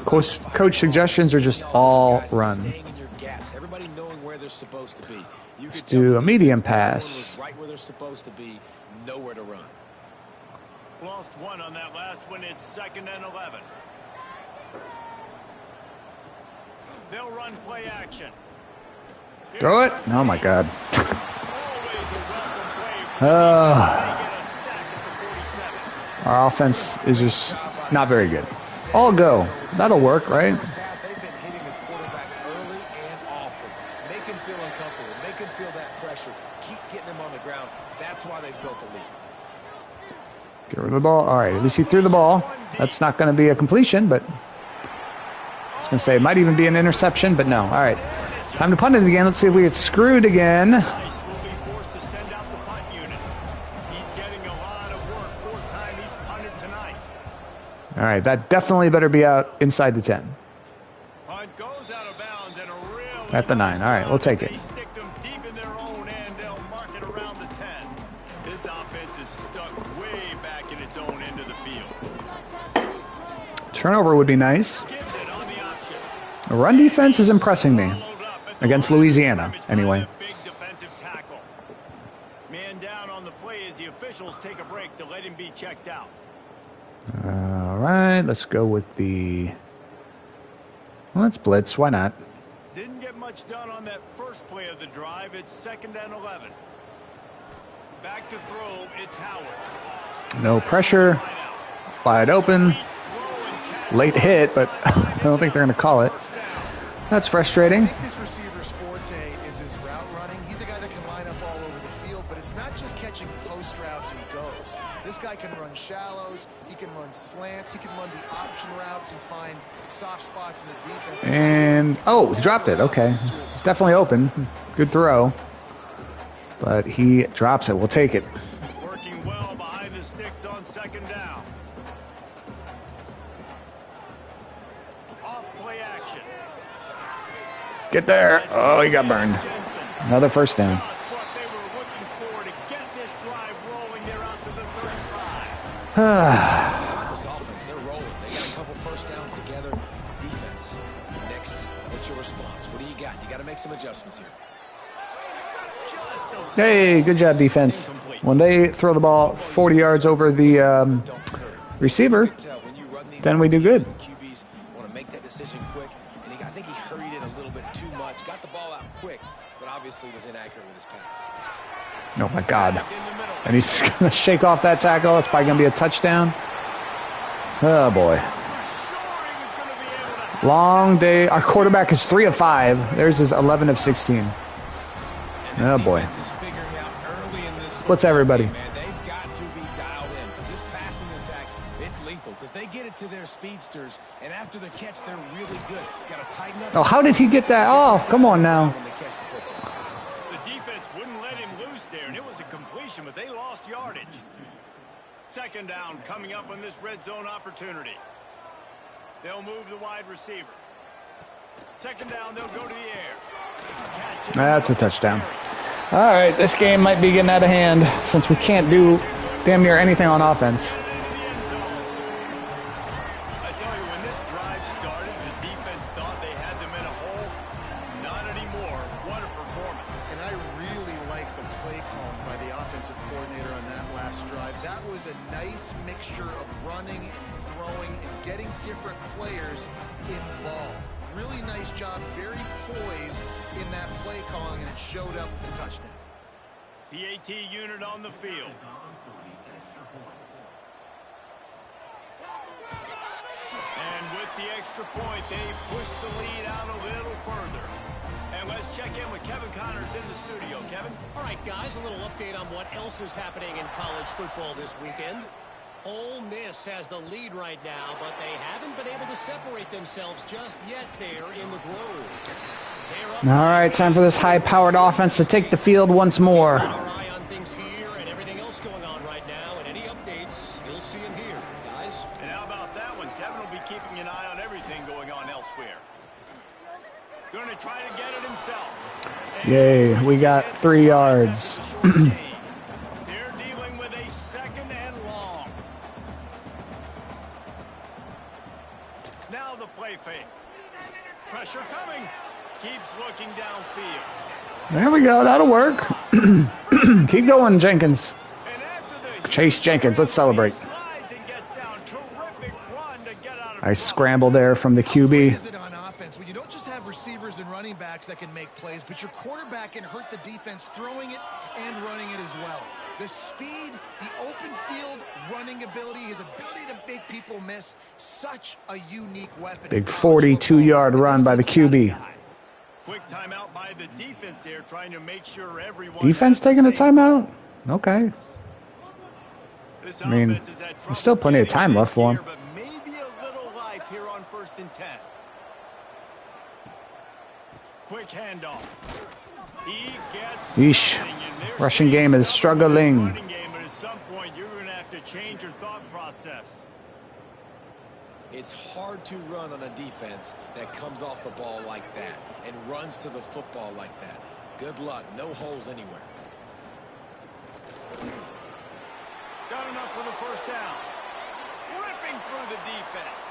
Coach suggestions are just all run. Staying in your gaps. Everybody knowing where they're supposed to be. You Let's could tell do the a medium defense, everyone pass. was right where they're supposed to be, nowhere to run. Lost 1 on that last one. It's 2nd and 11. They'll run play action. Throw it. Oh my God. Always a welcome play. They get a sack at the 47. Our offense is just not very good. All go. That'll work, right? First half, they've been hitting the quarterback early and often. Make him feel uncomfortable. Make him feel that pressure. Keep getting him on the ground. That's why they've built the lead. Get rid of the ball. All right, at least he threw the ball. That's not going to be a completion, but I was going to say it might even be an interception, but no. All right, time to punt it again. Let's see if we get screwed again. Nice will be forced to send out the punt unit. He's getting a lot of work. 4th time he's punted tonight. All right, that definitely better be out inside the 10. Punt goes out of bounds and a real At the 9. All right, we'll take it. They stick them deep in their own end. They'll mark it around the 10. This offense is stuck way back in its own end of the field. Turnover would be nice. Gives it on the option. The run defense is impressing me. Followed up at the Against line of Louisiana, scrimmage by anyway. a big defensive tackle. Man down on the play as the officials take a break to let him be checked out. All right, let's go with the... Well, let's blitz. Why not? Didn't get much done on that first play of the drive. It's 2nd and 11. Back to throw. It's Howard. No pressure. Wide open. Late hit, but I don't think they're going to call it. That's frustrating. I think this receiver's forte is his route running. He's a guy that can line up all over the field, but it's not just catching post routes or he goes. This guy can run shallows, he can run slants, he can run the option routes and find soft spots in the defense. And, oh, he dropped it. Okay. It's definitely open. Good throw. But he drops it. We'll take it. Working well behind the sticks on second down. Off play action. Get there. Oh, he got burned. Jensen. Another first down. Just what they were looking for to get this drive rolling there out to the 35. This offense, they're rolling. They got a couple first downs together. Defense. Next, what's your response? What do you got? You got to make some adjustments here. Just a Hey, good job, defense. When they throw the ball 40 yards over the receiver, then we do good. QBs want to make that decision quick, and I think he hurried it a little bit too much. Got the ball out quick, but obviously was inaccurate with his pass. Oh, my God. And he's going to shake off that tackle. It's probably going to be a touchdown. Oh, boy. Long day. Our quarterback is 3 of 5. Theirs is 11 of 16. Oh, boy. Splits everybody. Man, they've got to be dialed in because this passing attack, it's lethal because they get it to their speedsters, and after the catch, they're really good. Got to tighten up. Oh, how did he get that off? Come on now. When they catch the football. The defense wouldn't let him loose there, and it was a completion, but they lost yardage. Second down coming up on this red zone opportunity. They'll move the wide receiver. Second down, they'll go to the air. Catch it. That's a touchdown. All right, this game might be getting out of hand since we can't do damn near anything on offense. I tell you, when this drive started, the defense thought they had them in a hole. Not anymore. What a performance. And I really like the play calling by the offensive coordinator on that last drive. That was a nice mixture of running and throwing and getting different players involved. Really nice job, very poised in that play calling, and it showed up with the touchdown. PAT unit on the field. And with the extra point, they push the lead out a little further. And let's check in with Kevin Connors in the studio. Kevin? All right, guys, a little update on what else is happening in college football this weekend. Ole Miss has the lead right now, but they haven't been able to separate themselves just yet there in the Grove. All right, time for this high-powered offense to take the field once more. Our eye on things here and everything else going on right now, and any updates, you'll see them here, guys. And how about that one? Kevin will be keeping an eye on everything going on elsewhere. Going to try to get it himself. Yay, we got 3 yards. They're dealing with a second and long. Now the play fake. Pressure coming. Keeps looking downfield. There we go. That'll work. Keep going, Jenkins. And after the Chase Jenkins. Let's celebrate. slides and gets down. Terrific run to get out of Nice trouble. scramble there from the How great QB. is it on offense when you don't just have receivers and running backs that can make plays, but your quarterback can hurt the defense throwing it and running it as well. The speed, the open field running ability, his ability to make people miss, such a unique weapon. Big 42-yard run by the QB. Quick timeout by the defense there, trying to make sure everyone. Defense has the taking a same- timeout? Okay. This I mean, offense has had trouble still plenty of getting time it left for here, him. but maybe a little life here on 1st and 10. Quick handoff. He gets Yeesh. running, and they're Rushing seeing game is something in this struggling. running game, but at some point, you're going to have to change your thought process. It's hard to run on a defense that comes off the ball like that and runs to the football like that. Good luck. No holes anywhere. Got enough for the first down. Ripping through the defense.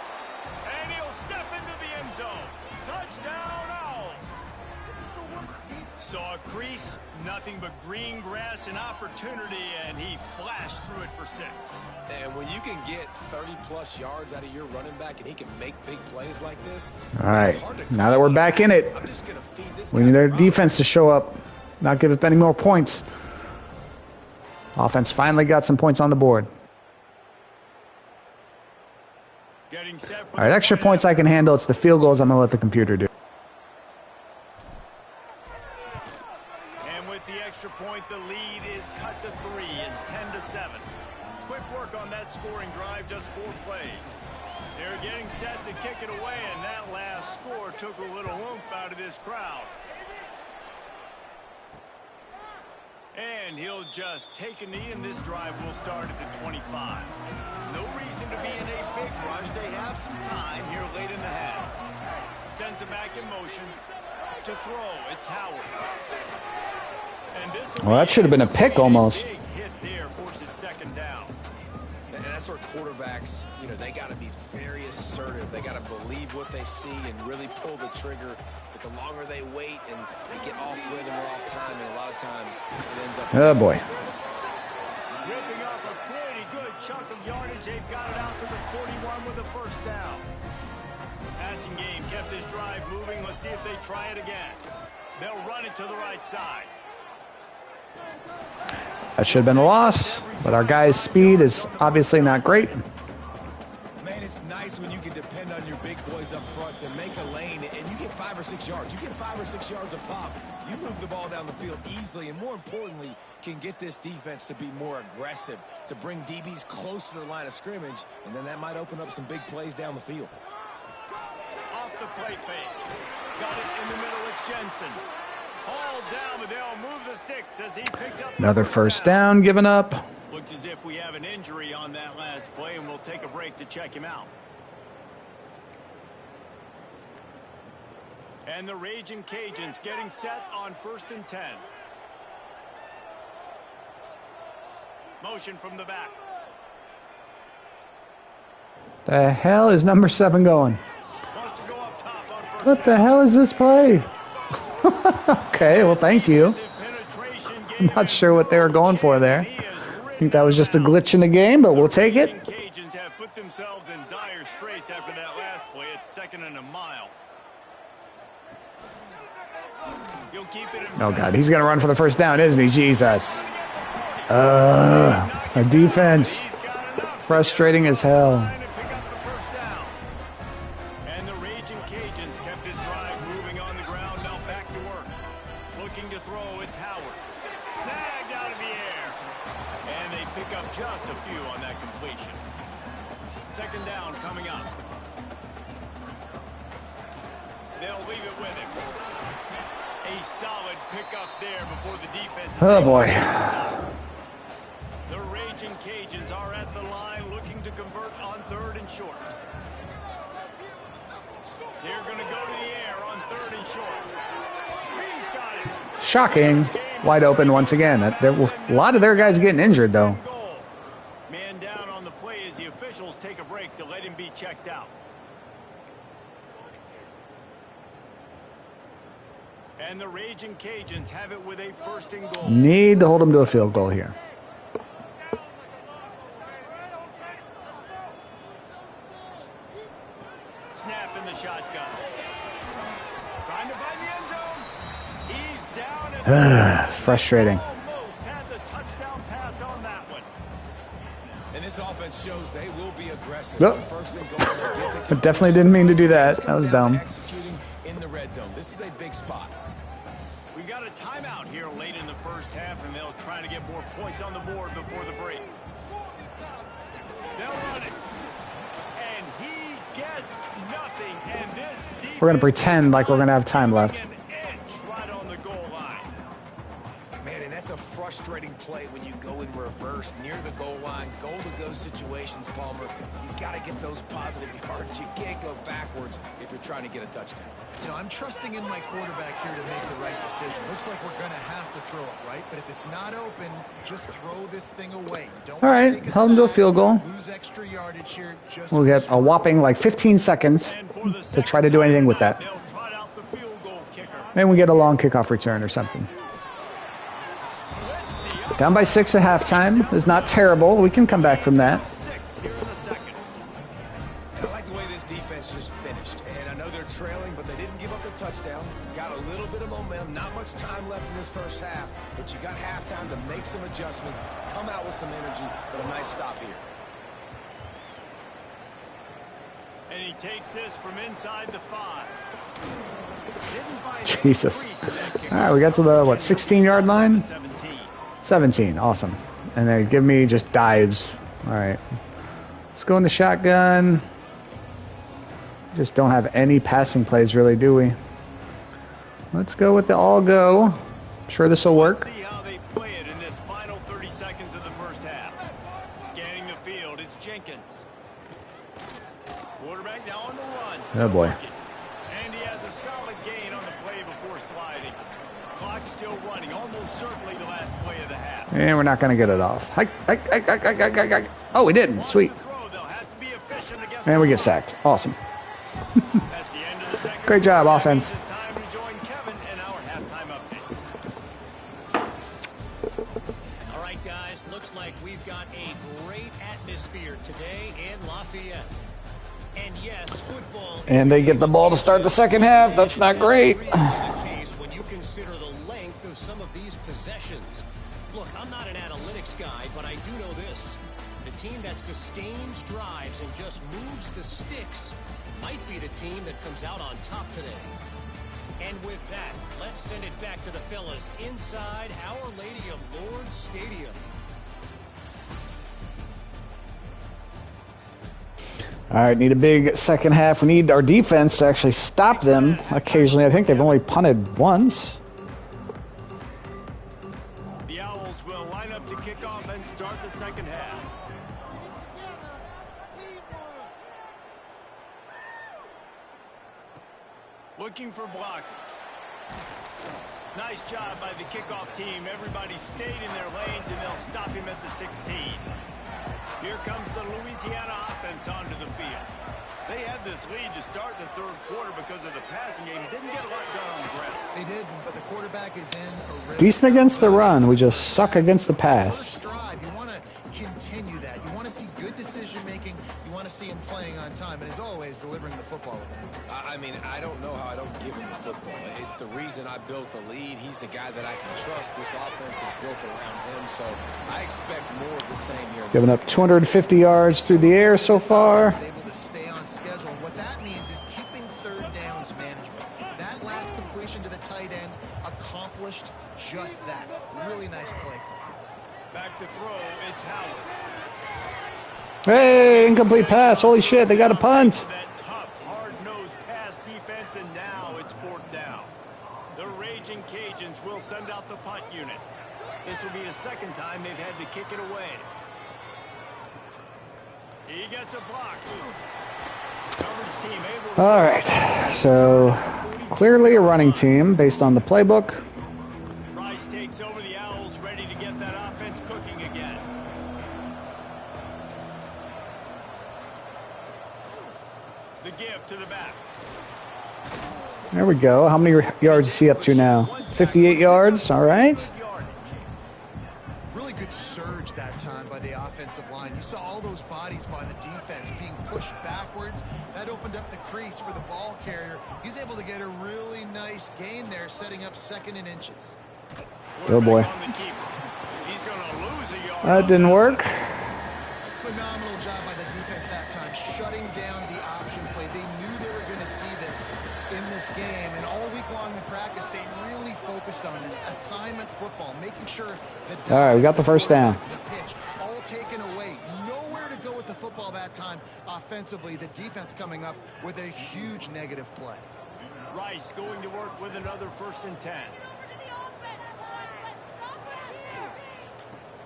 And he'll step into the end zone. Touchdown, Owls. Saw a crease, nothing but green grass and opportunity, and he flashed through it for 6. And when you can get 30-plus yards out of your running back and he can make big plays like this, All right. it's hard to Now that we're back in it, I'm just gonna feed this we guy need their the rock. defense to show up, not give us any more points. Offense finally got some points on the board. Getting set for All right, the extra point points I after. can handle. It's the field goals I'm going to let the computer do. And with the extra point, the lead is cut to 3. It's 10-7. quick work on that scoring drive, just 4 plays. They're getting set to kick it away, and that last score took a little oomph out of this crowd. And he'll just take a knee, and this drive will start at the 25. No reason to be in a big rush. They have some time here late in the half. Sends it back in motion to throw. It's Howard. And this Well, that should have been a pick almost. Big hit there, forces second down. And that's where quarterbacks, you know, they got to be very assertive. They got to believe what they see and really pull the trigger. But the longer they wait and they get off rhythm or off timing, a lot of times it ends up. Oh boy. Ripping off a pretty good chunk of yardage. They've got it out to the 41 with a first down. Passing game kept this drive moving. Let's see if they try it again. They'll run it to the right side. That should have been a loss, but our guy's speed is obviously not great. Man, it's nice when you can depend on your big boys up front to make a lane, and you get 5 or 6 yards. You get 5 or 6 yards a pop. You move the ball down the field easily, and more importantly, can get this defense to be more aggressive, to bring DBs close to the line of scrimmage, and then that might open up some big plays down the field. Off the play fake. Got it in the middle. It's Jensen. All down, but they'll move the sticks as he picks up Another first down given up. Looks as if we have an injury on that last play, and we'll take a break to check him out. And the Raging Cajuns getting set on 1st and 10. Motion from the back. The hell is number 7 going? Wants to go up top on 1st. What the hell is this play? Okay, well, thank you. I'm not sure what they were going for there. I think that was just a glitch in the game, but we'll take it. Cajuns have put themselves in dire straits after that last play. It's 2nd and a mile. He'll keep it Oh, God, he's going to run for the first down, isn't he? Jesus. Our defense. Frustrating as hell. And the Raging Cajuns kept his drive moving on the ground. Now back to work. Looking to throw. It's Howard. Snagged out of the air. And they pick up just a few on that completion. 2nd down coming up. They'll leave it with him. A solid pickup there before the defense. Oh, boy. The Raging Cajuns are at the line looking to convert on 3rd and short. They're going to go to the air on 3rd and short. He's got it. Shocking. Wide open once again. A lot of their guys getting injured, though. Man down on the play as the officials take a break to let him be checked out. And the Raging Cajuns have it with a 1st and goal. Need to hold them to a field goal here. Snap in the shotgun. Trying to find the end zone. He's down and Frustrating. almost had the touchdown pass on that one. And this offense shows they will be aggressive. Nope. 1st and goal. I definitely didn't mean to do that. That was dumb. Executing in the red zone. This is a big spot. We got a timeout here late in the first half, and they'll try to get more points on the board before the break. They'll run it. And he gets nothing. And this defense We're going to pretend like we're going to have time left. an inch right on the goal line. Man, and that's a frustrating play when you go in reverse near the goal line, goal-to-go situations, Palmer. You got to get those positive yards. You can't go backwards if you're trying to get a touchdown. You know, I'm trusting in my quarterback here to make the right decision. Looks like we're going to have to throw it, right? But if it's not open, just throw this thing away. You don't All want right, to take a held them to a sack, field goal. lose extra yardage here. Just We'll get a whopping like 15 seconds And for the to try to do anything with that. they'll trot out the field goal kicker. Maybe we get a long kickoff return or something. Down by 6 at halftime is not terrible. We can come back from that. 6 here in the second. And I like the way this defense just finished. And I know they're trailing, but they didn't give up the touchdown. Got a little bit of momentum. Not much time left in this first half, but you got halftime to make some adjustments, come out with some energy, but a nice stop here. And he takes this from inside the 5. Didn't find Jesus. any crease in that kick. All right, we got to the, what, 16-yard line? 17. 17, awesome. And they give me just dives All right. Let's go in the shotgun. Just don't have any passing plays, really, do we? Let's go with the all go. I'm sure this will work. Let's see how they play it in this final 30 seconds of the first half. Scanning the field, it's Jenkins. Quarterback now on the run. Oh, boy. And he has a solid gain on the play before sliding. Clock still running, almost certainly the last play of the half. And we're not going to get it off. Hike. Oh, we didn't. Sweet. And we get sacked. Awesome. That's the end of the second Great job, quarter. offense. It's time to join Kevin in our halftime update. All right, guys, looks like we've got a great atmosphere today in Lafayette. And yes, football. And they get the ball to start the second half. That's not great. When you consider the length of some of these possessions. Look, I'm not an analytics guy, but I do know this. The team that sustains drives and just moves the sticks might be the team that comes out on top today. And with that, let's send it back to the fellas inside Our Lady of Lourdes Stadium. All right, need a big second half. We need our defense to actually stop them occasionally. I think they've only punted once. The Owls will line up to kick off and start the second half. Looking for blockers. Nice job by the kickoff team. Everybody stayed in their lanes, and they'll stop him at the 16. Here comes the Louisiana offense onto the field. They had this lead to start the third quarter because of the passing game. Didn't get a lot done on the ground. They did, but the quarterback is in a rhythm. Decent against the run. We just suck against the pass. First drive, you want to continue that. You want to see good decision making. You want to see him playing on time, and as always, delivering the football with accuracy. I mean, I don't know how I don't give him the football. It's the reason I built the lead. He's the guy that I can trust. This offense is built around him, so I expect more of the same here. Giving up 250 yards through the air so far. He's able to stay on schedule. What that means is keeping third downs management. That last completion to the tight end accomplished just that. Really nice play call. Back to throw, it's Howard. Hey, incomplete pass. Holy shit, they got a punt. That tough, hard-nosed pass defense, and now it's fourth down. The Raging Cajuns will send out the punt unit. This will be the second time they've had to kick it away. He gets a block. Coverage team able to... All right, so clearly a running team based on the playbook. Rice takes over the Owls, ready to get that offense cooking again. The give to the back. There we go. How many yards is he up to now? 58 yards. All right. Really good surge that time by the offensive line. You saw all those bodies by the defense being pushed backwards. That opened up the crease for the ball carrier. He's able to get a really nice gain there, setting up second and inches. Oh boy. He's going to lose a yard. That didn't work. Phenomenal job by the defense that time, shutting down the option play. They knew they were going to see this in this game, and all week long in practice, they really focused on this assignment football, making sure that... All right, we got the first down. The pitch, all taken away. Nowhere to go with the football that time offensively. The defense coming up with a huge negative play. Rice going to work with another 1st and 10.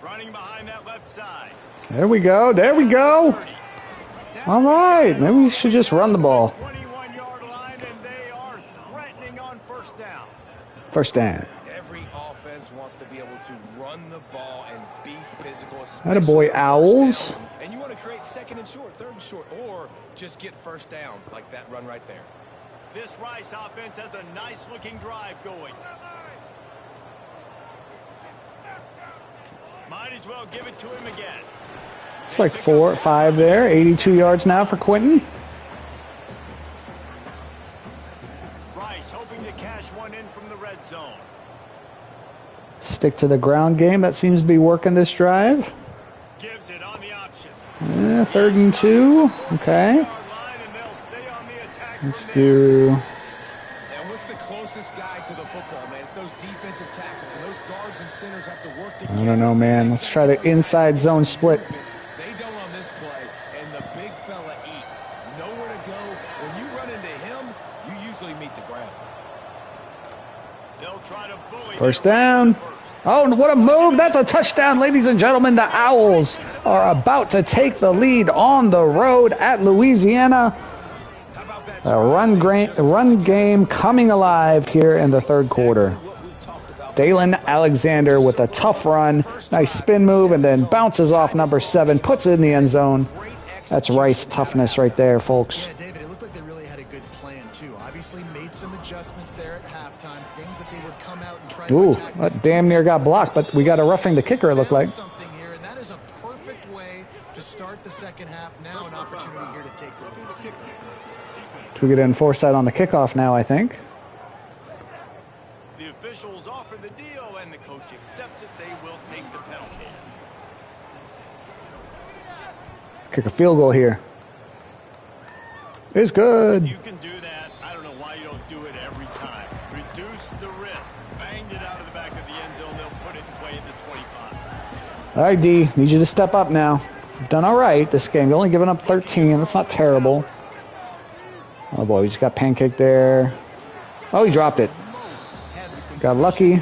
Running behind that left side. There we go. There we go. All right. Maybe we should just run the ball. 21-yard line, and they are threatening on 1st down. First down. Every offense wants to be able to run the ball and be physical. Attaboy, Owls. And you want to create second and short, third and short, or just get first downs like that run right there. This Rice offense has a nice-looking drive going. Might as well give it to him again. It's like 4 or 5 there. 82 yards now for Quentin. Rice hoping to cash one in from the red zone. Stick to the ground game. That seems to be working this drive. Gives it on the option. 3rd and 2. Okay. Yard line, and they'll stay on the attack Let's from there. do... And what's the closest guy to the football, man? It's those defensive tackles, and those guards and centers have to work together. I don't know, man. Let's try the inside zone split. They don't try to bully First their way down. to the first. Oh, what a move. That's a touchdown, ladies and gentlemen. The Owls are about to take the lead on the road at Louisiana. A run game coming alive here in the third quarter. Dalen Alexander with a tough run. Nice spin move and then bounces off number 7. Puts it in the end zone. That's Rice toughness right there, folks. Yeah, David, it looked like they really had a good plan, too. Obviously made some adjustments there at halftime, things that they would come out and try to Ooh, attack this that damn near got blocked, but we got a roughing the kicker, it looked like. something here, and that is a perfect way to start the second half. Now an opportunity here to take the lead. We get an foresight on the kickoff now, I think. The officials offer the deal, and the coach accepts it. They will take the penalty. Kick a field goal here. It's good. You can do that. I don't know why you don't do it every time. Reduce the risk. Banged it out of the back of the end zone. They'll put it in play at the 25. All right, D, need you to step up now. You've done all right this game. You've only given up 13. That's not terrible. Oh, boy, we just got pancaked there. Oh, he dropped it. Got lucky.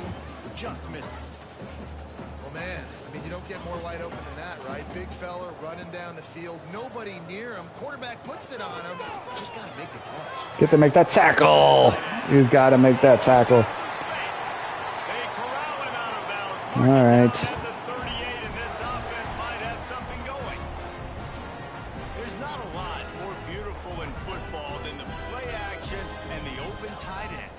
Just missed it. Well, man, I mean, you don't get more wide open than that, right? Big fella running down the field, nobody near him. Quarterback puts it on him. Just got to make the catch. Get to make that tackle. You've got to make that tackle. They corral him out of bounds. All right. At the 38, and this offense might have something going. There's not a lot more beautiful in football than the play action and the open tight end.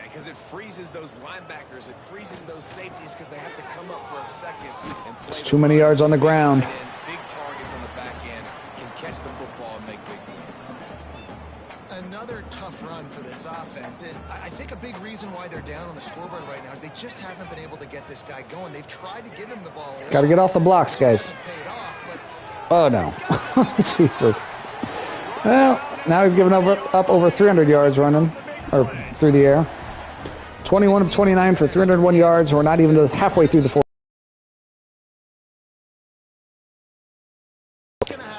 Because it freezes those linebackers. It freezes those safeties because they have to come up for a second and play. It's too many yards on the ground. Tight ends, big targets on the back end, can catch the football and make big plays. Another tough run for this offense, and I think a big reason why they're down on the scoreboard right now is they just haven't been able to get this guy going. They've tried to give him the ball. Got to get off the blocks, guys. Hasn't paid off, but Oh, no. Jesus. Well, now we've given up over 300 yards running, or through the air. 21 of 29 for 301 yards. We're not even halfway through the fourth.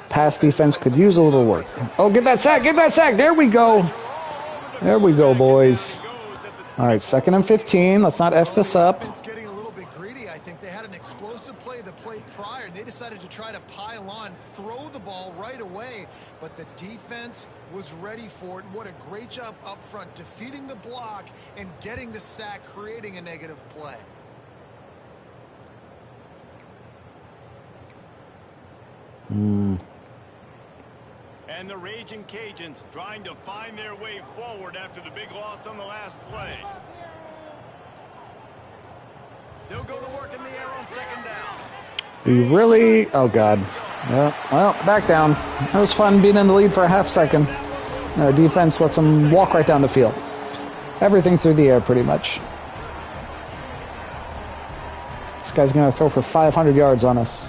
Pass defense could use a little work. Oh, get that sack, get that sack. There we go. There we go, boys. All right, 2nd and 15. Let's not F this up. offense getting a little bit greedy. I think they had an explosive play the play prior, and they decided to try to pile on, throw the ball right away, but the defense was ready for it. And what a great job up front, defeating the block and getting the sack, creating a negative play. And the Raging Cajuns trying to find their way forward after the big loss on the last play. They'll go to work in the air on 2nd down. We really... Oh, God. Yeah, well, back down. That was fun being in the lead for a half second. Our defense lets them walk right down the field. Everything through the air, pretty much. This guy's going to throw for 500 yards on us.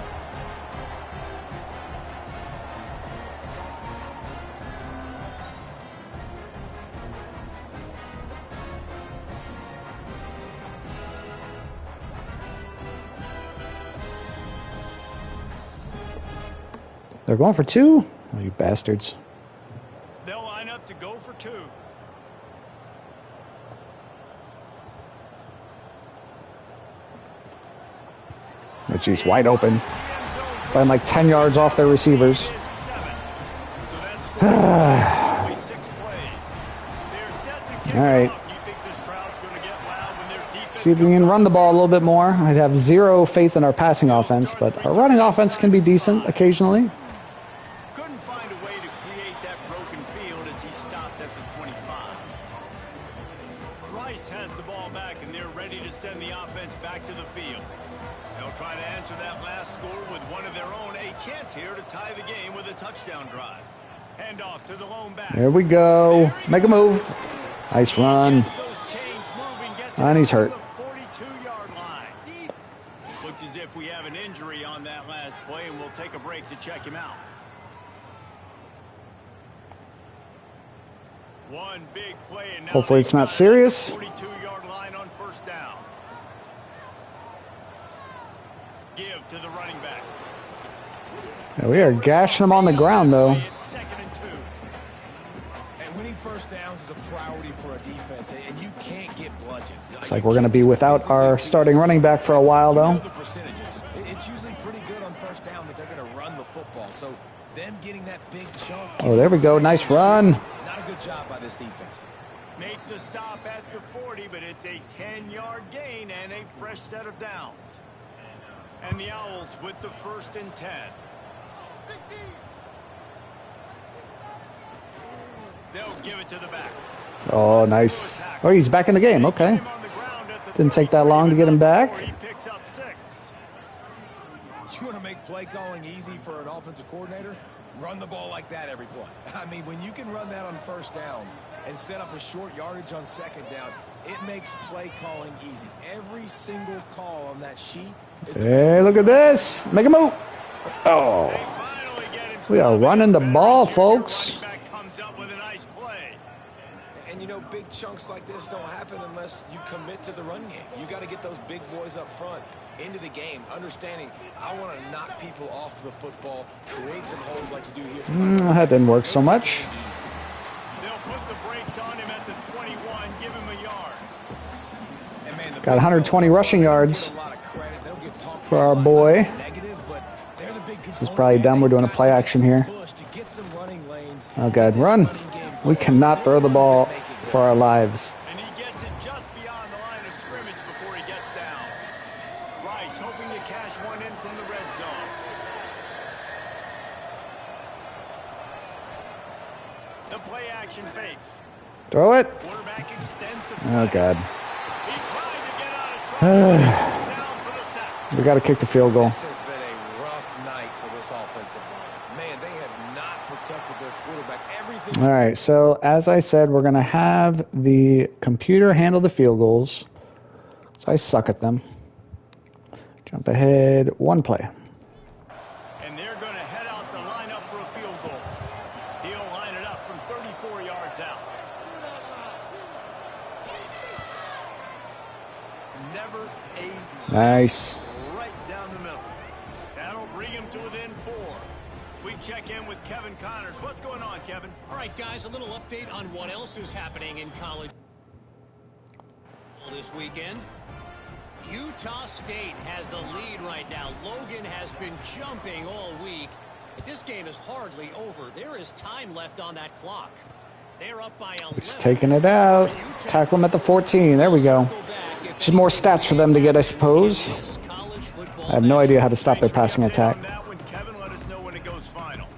They're going for 2? Oh, you bastards. They'll line up to go for 2. Oh, geez, wide open. Playing like 10 yards off their receivers. So that's only 6 plays. They're set to kick All right. off. You think this crowd's going to get loud when their defense See if we can run the ball a little bit more. I'd have zero faith in our passing offense, but our running offense can be decent occasionally. couldn't find a way to create that broken field as he stopped at the 25. Rice has the ball back, and they're ready to send the offense back to the field. They'll try to answer that last score with one of their own. A chance here to tie the game with a touchdown drive. Hand off to the lone back. There we go. Make a move. Nice run. Gets those chains moving, gets And he's it hurt. to the 42-yard line. Looks as if we have an injury on that last play, and we'll take a break to check him out. One big play, and now Hopefully it's not serious. 42-yard line on 1st down. Give to the running back. Yeah, we are gashing them on the ground, though. It's 2nd and 2. And winning first downs is a priority for a defense, and you can't get bludgeoned. Looks like we're going to be without our starting running back for a while, though. The percentages. It's usually pretty good on first down that they're going to run the football. So them getting that big chunk. Oh, there we go. Nice run. Not a good job by this defense. Make the stop at the 40, but it's a 10-yard gain and a fresh set of downs. And the Owls with the 1st and 10. They'll give it to the back. Oh, nice. Oh, he's back in the game. Okay. Didn't take that long to get him back. He picks up 6. You want to make play calling easy for an offensive coordinator? Run the ball like that every play. I mean, when you can run that on first down and set up a short yardage on second down, it makes play calling easy. Every single call on that sheet is Hey, look at this. Make a move. Oh, we are running the ball, folks. Back comes up with a nice play. And you know, big chunks like this don't happen unless you commit to the run game. You got to get those big boys up front into the game, understanding I want to knock people off the football, create some holes like you do here. That didn't work so much. They'll put the brakes on him at the 21, give him a yard. And man, Got 120 rushing yards for our boy. This is probably dumb. We're doing a play action here. Oh, God. Run. We cannot throw the ball for our lives. And he gets it just beyond the line of scrimmage before he gets down. Rice hoping to cash one in from the red zone. The play action fakes. Throw it. Quarterback extends the Oh, God. He tried to get out of trouble. He's down for the sack. We got to kick the field goal. This has been a rough night for this offensive line. Man, they have not protected their quarterback. Everything. All right, so as I said, we're going to have the computer handle the field goals. So I suck at them. Jump ahead, one play. And they're going to head out to line up for a field goal. He'll line it up from 34 yards out. Never a Nice. right down the middle. That'll bring him to within 4. We check in with Kevin Connors. What's going on, Kevin? All right, guys, a little update on what else is happening in college this weekend. Utah State has the lead right now. Logan has been jumping all week, but this game is hardly over. There is time left on that clock. They're up by 11. He's taking it out. Tackle him at the 14. There we go. Just more stats for them to get, I suppose. I have no idea how to stop their passing attack. Kevin, let us know when it goes final.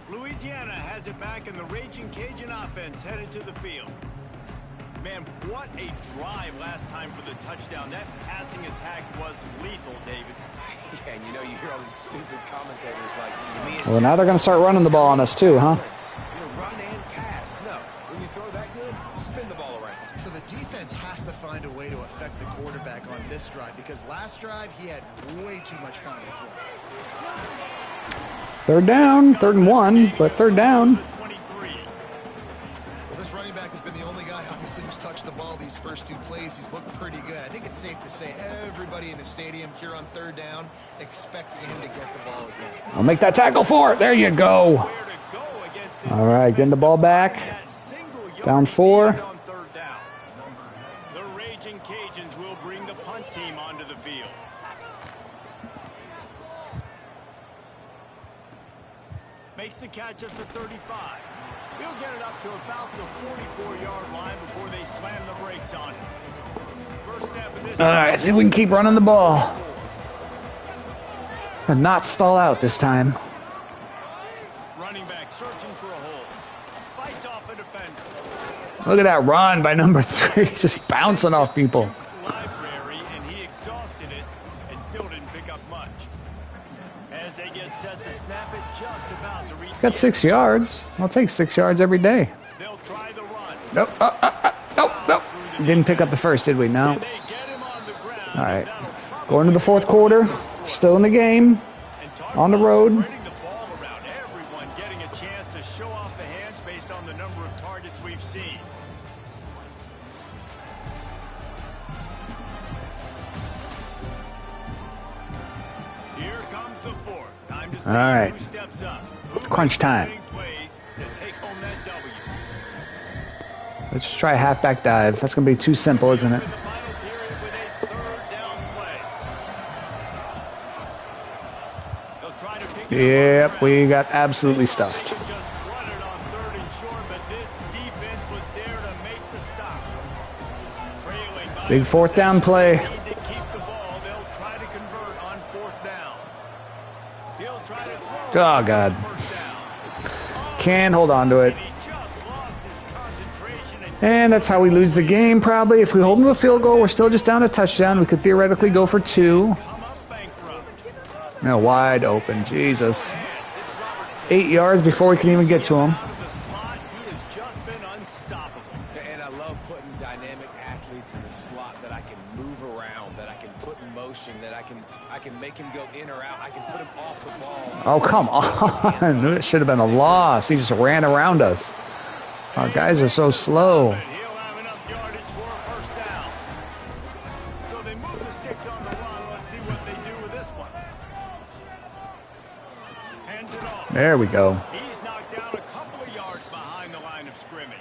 Louisiana has it back, and the Raging Cajun offense headed to the field. Man, what a drive last time for the touchdown. That passing attack was lethal, David. Yeah, and you know, you hear all these stupid commentators like me and Well, now they're going to start running the ball on us too, huh? You know, run and pass. No, when you throw that good, spin the ball around. So the defense has to find a way to affect the quarterback on this drive, because last drive he had way too much time to throw. Third down, 3rd and 1, but third down. 23. Well, this running back has been the only guy, obviously, who's touched the ball these first 2 plays. He's looked pretty good. I think it's safe to say everybody in the stadium here on 3rd down expecting him to get the ball again. I'll make that tackle for it. There you go. Where to go against this All right, getting the ball back. that single yard Down 4. lead on 3rd down. The Raging Cajuns will bring the punt team onto the field. Makes the catch at the 35. He'll get it up to about the 44-yard line before they slam the brakes on him. First step of this. All right, see if we can keep running the ball. And not stall out this time. Running back searching for a hole. Fights off a defender. Look at that run by number 3, just bouncing off people. Library, and he exhausted it and still didn't pick up much. As they get set to snap it, just about to reach. Got 6 yards. I'll take 6 yards every day. They'll try the run. Nope. Nope. Didn't pick up the first, did we? No. They get him on the ground. All right. Going to the 4th quarter. Still in the game. On the road. Spreading the ball around, everyone getting a chance to show off the hands based on the number of targets we've seen. Here comes the 4th. Time to see All right. who steps up. Who Crunch time. makes plays to take home that W. Let's just try a halfback dive. That's going to be too simple, isn't it? In the final period Yep, we got absolutely stuffed. Just run it on 3rd and short, but this defense was there to make the stop. Trailing by Big 4th down play. need to keep the ball. They'll try to convert on 4th down. He'll try to throw Oh, God. first down. Can't hold on to it. He just lost his concentration and And that's how we lose the game, probably. If we hold them to a field goal, we're still just down a touchdown. We could theoretically go for 2. come up bankrupt. No, wide open. Jesus. 8 yards before we can even get to him. Out of the slot, he has just been unstoppable. And I love putting dynamic athletes in the slot that I can move around, that I can put in motion, that I can make him go in or out. I can put him off the ball. Oh, come on. It should have been a loss. He just ran around us. Our guys are so slow. But he'll have enough yardage for a first down. So they move the sticks on the run. Let's see what they do with this one. Hands it off. There we go. He's knocked down a couple of yards behind the line of scrimmage.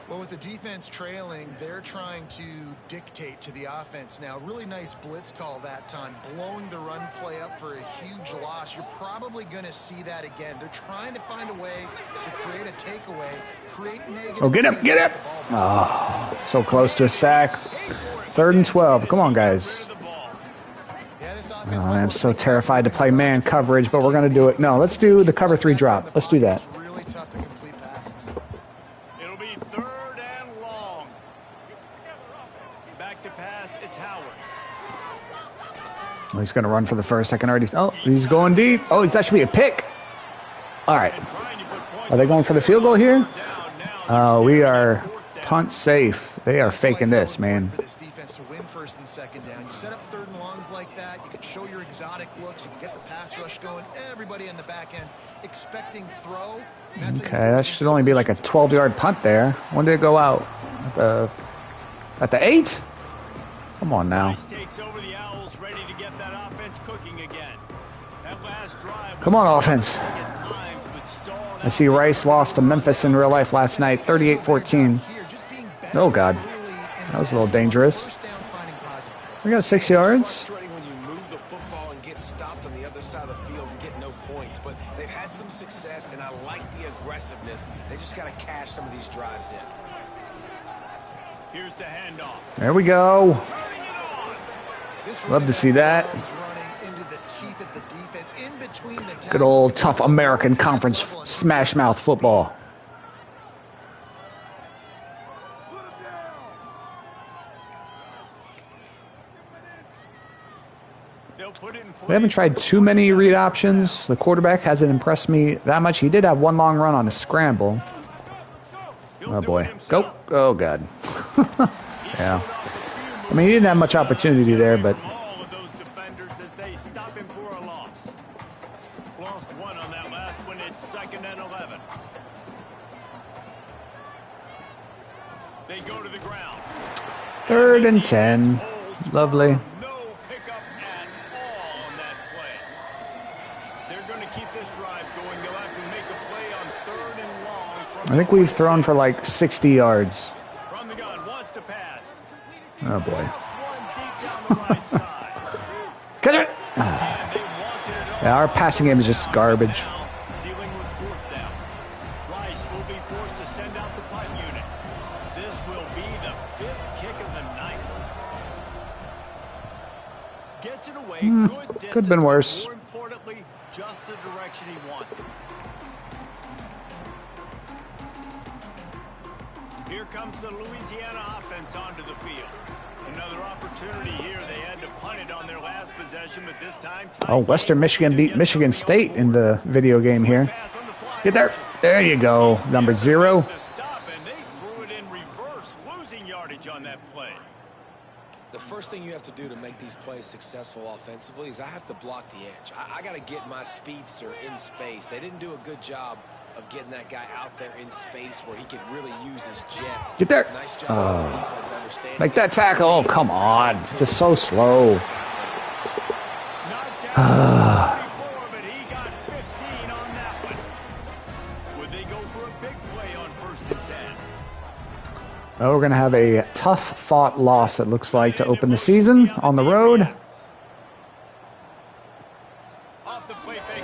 Well, with the defense trailing, they're trying to dictate to the offense now. Really nice blitz call that time, blowing the run play up for a huge loss. You're probably going to see that again. They're trying to find a way to create a takeaway, create negative. Oh, get him, get him. Oh, so close to a sack. 3rd and 12. Come on, guys. Yeah, this Oh, offense I'm so terrified to play man coverage, but we're going to do it. No, let's do the cover 3 drop. Let's do that. It's really tough to complete passes. It'll be 3rd and long. Back to pass, it's Howard. Oh, he's going to run for the first. I can already... Oh, he's going deep. Oh, that should be a pick. All right. Trying to put points Are they going for the field goal here? down now. We are punt safe. They are faking this, man. For this defense to win 1st and 2nd down. You set up 3rd and longs like that. You can show your exotic looks. You can get the pass rush going. Everybody in the back end expecting throw. That's Okay, that should only be like a 12-yard punt there. When did it go out? At the 8? Come on now. Rice takes over the Owls, ready to get that offense cooking again. That last drive was Come on, offense. at times, but stalled I see Rice lost to Memphis in real life last night, 38-14. here, just being better Oh, God. early and That was a little dangerous. first down finding positive. We got 6 yards. Frustrating when you move the football and get stopped on the other side of the field and get no points. But they've had some success, and I like the aggressiveness. They just got to cash some of these drives in. Here's the handoff. There we go. This Love to see that. running into the teeth of the defense, in between the Good old tough American Conference smash mouth football. They'll put it in play. We haven't tried too many read options. The quarterback hasn't impressed me that much. He did have one long run on a scramble. He'll Oh, do boy. it himself. Go. Oh, God. Yeah. I mean, he didn't have much opportunity there, but All of those defenders as they stop him for a loss. Lost one on that last one. It's 2nd and 11. They go to the ground. 3rd and 10. Lovely. No pickup at all on that play. They're going to keep this drive going. They'll have to make a play on 3rd and long. From I think we've thrown for like 60 yards. From the gun, wants to pass. Oh, boy. One deep down the right side. Catch it! And they wanted it all. Yeah, our passing game is just garbage. Now, dealing with 4th down. Rice will be forced to send out the punt unit. This will be the 5th kick of the night. Gets it away. Good distance. could have been worse. More importantly, just the direction he wanted. Here comes the Louisiana offense onto the field. Another opportunity here. They had to punt it on their last possession, but this time... Oh, Western Michigan beat Michigan State in the video game here. Pass on the fly. Get there. There you go. Number 0. The stop, and they threw it in reverse, losing yardage on that play. The first thing you have to do to make these plays successful offensively is I have to block the edge. I got to get my speedster in space. They didn't do a good job of getting that guy out there in space where he could really use his jets. Get there. Nice job on the defense understanding. Make that tackle. Oh, come on. Just so slow. Knocked down 44, but he got 15 on that one. Would they go for a big play on 1st and 10? Well, we're going to have a tough-fought loss, it looks like, to open the season on the road. Off the play fake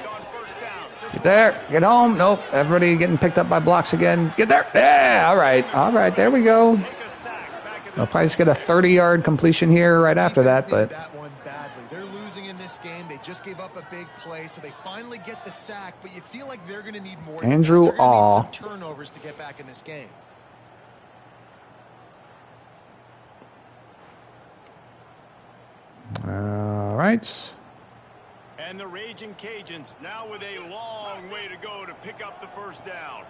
Get there. Get home. Nope. Everybody getting picked up by blocks again. Get there. Yeah. All right. All right. There we go. They'll probably just get a 30-yard completion here right after that, but that one badly. They're losing in this game. They just gave up a big play, so they finally get the sack, but you feel like they're going to need more. Andrew They're gonna Aw. need some turnovers to get back in this game. all right. And the Raging Cajuns now with a long way to go to pick up the first down.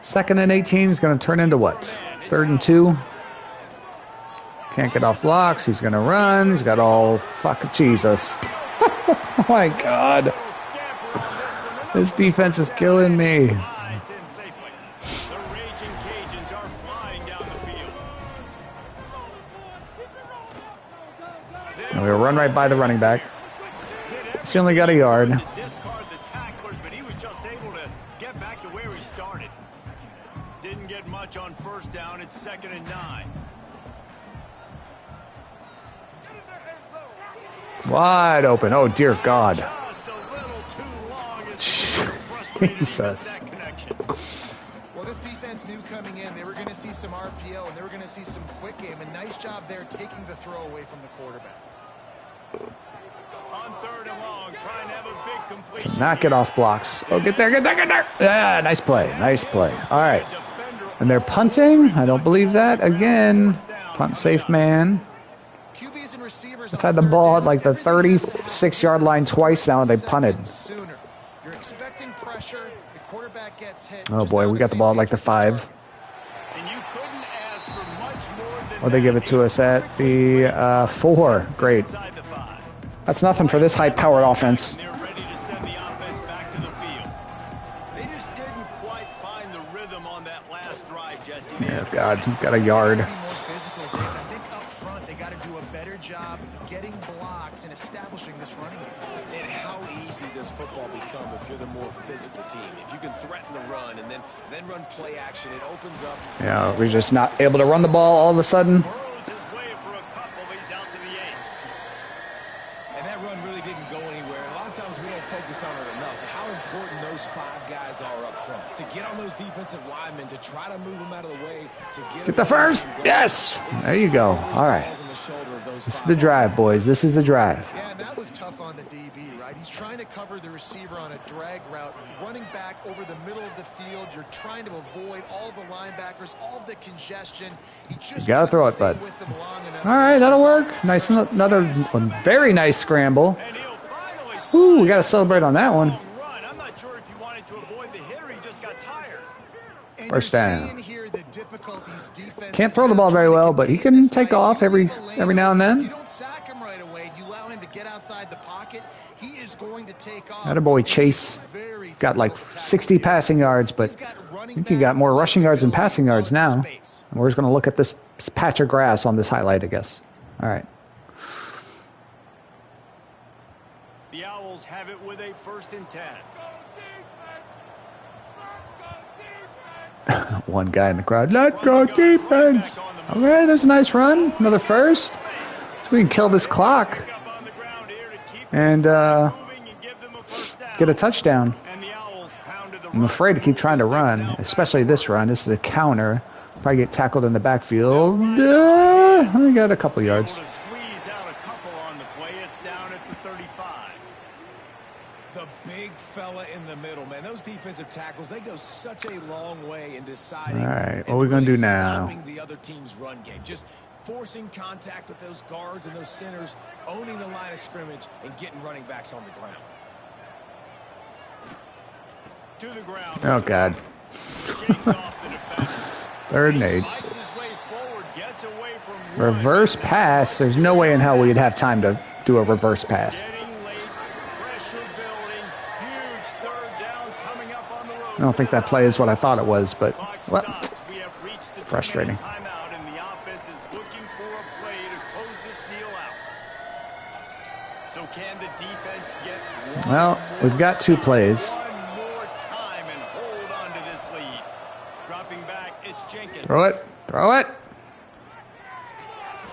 2nd and 18 is going to turn into what? 3rd and 2. Can't get off blocks. He's going to run. He's got all fuck Jesus. Oh my God. This defense is killing me. Slides in safely. The Raging Cajuns are flying down the field. And we'll run right by the running back. He only got a yard. Discard the tacklers, but he was just able to get back to where he started. Didn't get much on first down. It's 2nd and 9. Wide open. Oh, dear God. Just a little too long. Frustrated with Jesus. that connection. Well, this defense knew coming in they were going to see some RPO and they were going to see some quick game. A nice job there taking the throw away from the quarterback. On 3rd and long, trying to have a big completion. Not get off blocks. Oh, get there, get there, get there. Yeah, nice play. Nice play. All right. And they're punting. I don't believe that. Again, punt safe man. QBs and receivers They've had the ball at like the 36-yard line twice now, and they punted. Sooner. You're expecting pressure. The quarterback gets hit. Oh Just boy, on we the got the same ball at page like the with start. 5. And you couldn't ask for much more than Or they give it to us at the 4. Great. inside the 5. That's nothing for this high-powered offense. They're ready to send the offense back to the field. They just didn't quite find the rhythm on that last drive, Jesse. Oh, God, got a yard. Be more physical, Dave. I think up front they got to do a better job getting blocks and establishing this running game. And how easy does football become if you're the more physical team? If you can threaten the run and then run play action, it opens up. Yeah, we're just not able to run the ball all of a sudden. Burrows his way for a couple, but he's out to the 8. And that run really didn't go anywhere. A lot of times we don't focus on it enough. How important those 5 guys are up front. To get on those defensive linemen, to try to move them out of the way, to Get the first. Yes. There you go. All right. This is the drive, boys. This is the drive. Yeah, and that was tough on the DB, right? He's trying to cover the receiver on a drag route, running back over the middle of the field. You're trying to avoid all the linebackers, all of the congestion. He just You gotta throw it, couldn't bud. stay with them long enough. All right, that'll work. Nice. Another very nice scramble. And he'll finally Ooh, we got to celebrate on that one. run. I'm not sure if he wanted to avoid the hit or he just got tired. And First you're down. seeing here the difficulties defenses Can't throw the ball have very trying to well, but he contain can this take guy. off You leave the every lane now and open. then. You don't sack him right away. You allow him to get outside the pocket. He is going to take off. Attaboy Chase Very got like difficult to 60 passing yards, but He's got I running think he back, got more rushing yards than passing yards now. space. And we're just going to look at this patch of grass on this highlight, I guess. All right. The Owls have it with a 1st and 10. One guy in the crowd. Let's go defense. Okay, there's a nice run. Another first. So we can kill this clock Up on the ground here to keep and moving and give them a first down. get a touchdown. And the Owls pounded the I'm afraid to keep trying to run, especially this run. This is a counter. Probably get tackled in the backfield. We got a couple yards. Able to squeeze out a couple on the play. It's down at the 35. The big fella in the middle, man. Those defensive tackles, they go such a long way in deciding. All right, what and are we gonna really do now? stopping the other team's run game. Just forcing contact with those guards and those centers, owning the line of scrimmage, and getting running backs on the ground. To the ground. Oh, God. Shakes off the defender. 3rd and 8. Fights his way forward, gets away from one. Reverse pass. There's no way in hell we'd have time to do a reverse pass. Getting late, pressure building, huge 3rd down coming up on the road. I don't think that play is what I thought it was, but Clock well, stops. We have reached the frustrating. 2-minute timeout, and the offense is looking for a play to close this deal out. So can the defense get one Well, we've got 2 plays. one more time and hold on to this lead? Dropping back, it's Jenkins. Throw it. Throw it.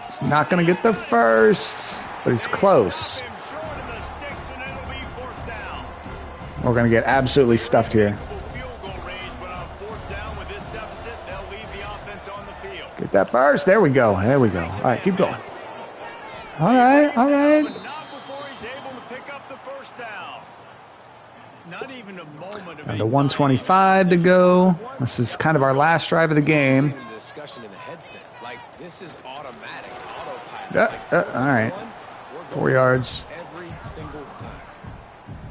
He's not going to get the first, but he's close. Him short of the sticks, and it'll be 4th down. we're going to get absolutely stuffed here. Field goal range, but on fourth down with this deficit, they'll leave the offense on the field. Get that first. There we go. There we go. All right, keep going. All right, all right. But not before he's able to pick up the first down. Not even a moment of And the 125 to go. This is kind of our last drive of the game. Discussion in the headset. Like, this is automatic, autopilot. All right. 4 yards. Every single time.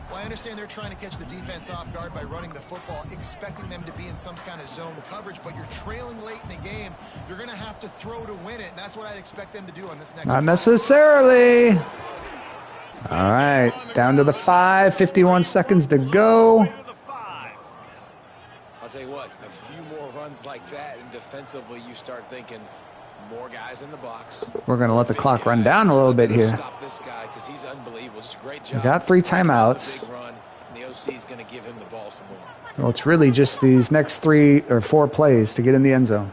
Well, I understand they're trying to catch the defense off guard by running the football, expecting them to be in some kind of zone coverage, but you're trailing late in the game. You're going to have to throw to win it, and that's what I'd expect them to do on this next Not necessarily. All right, down to the 5, 51 seconds to go. I'll tell you what, a few more runs like that, and defensively you start thinking more guys in the box. We're going to let the clock run down a little bit here. Stop this guy because he's unbelievable. Just a great job. We got 3 timeouts. Big run, and the OC's going to give him the ball some more. Well, it's really just these next 3 or 4 plays to get in the end zone.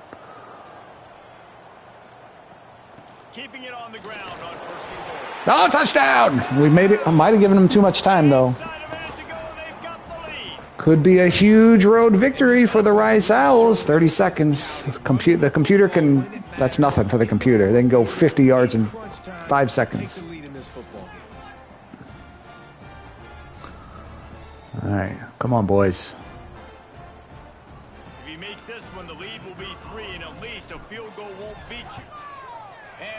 Keeping it on the ground on first and goal. Oh, touchdown! We made it. I might have given them too much time, though. Inside a minute to go, they've got the lead. Could be a huge road victory for the Rice Owls. 30 seconds. The computer can... That's nothing for the computer. They can go 50 yards in 5 seconds. Take the lead in this football game. All right. Come on, boys. If he makes this one, the lead will be 3, and at least a field goal won't beat you.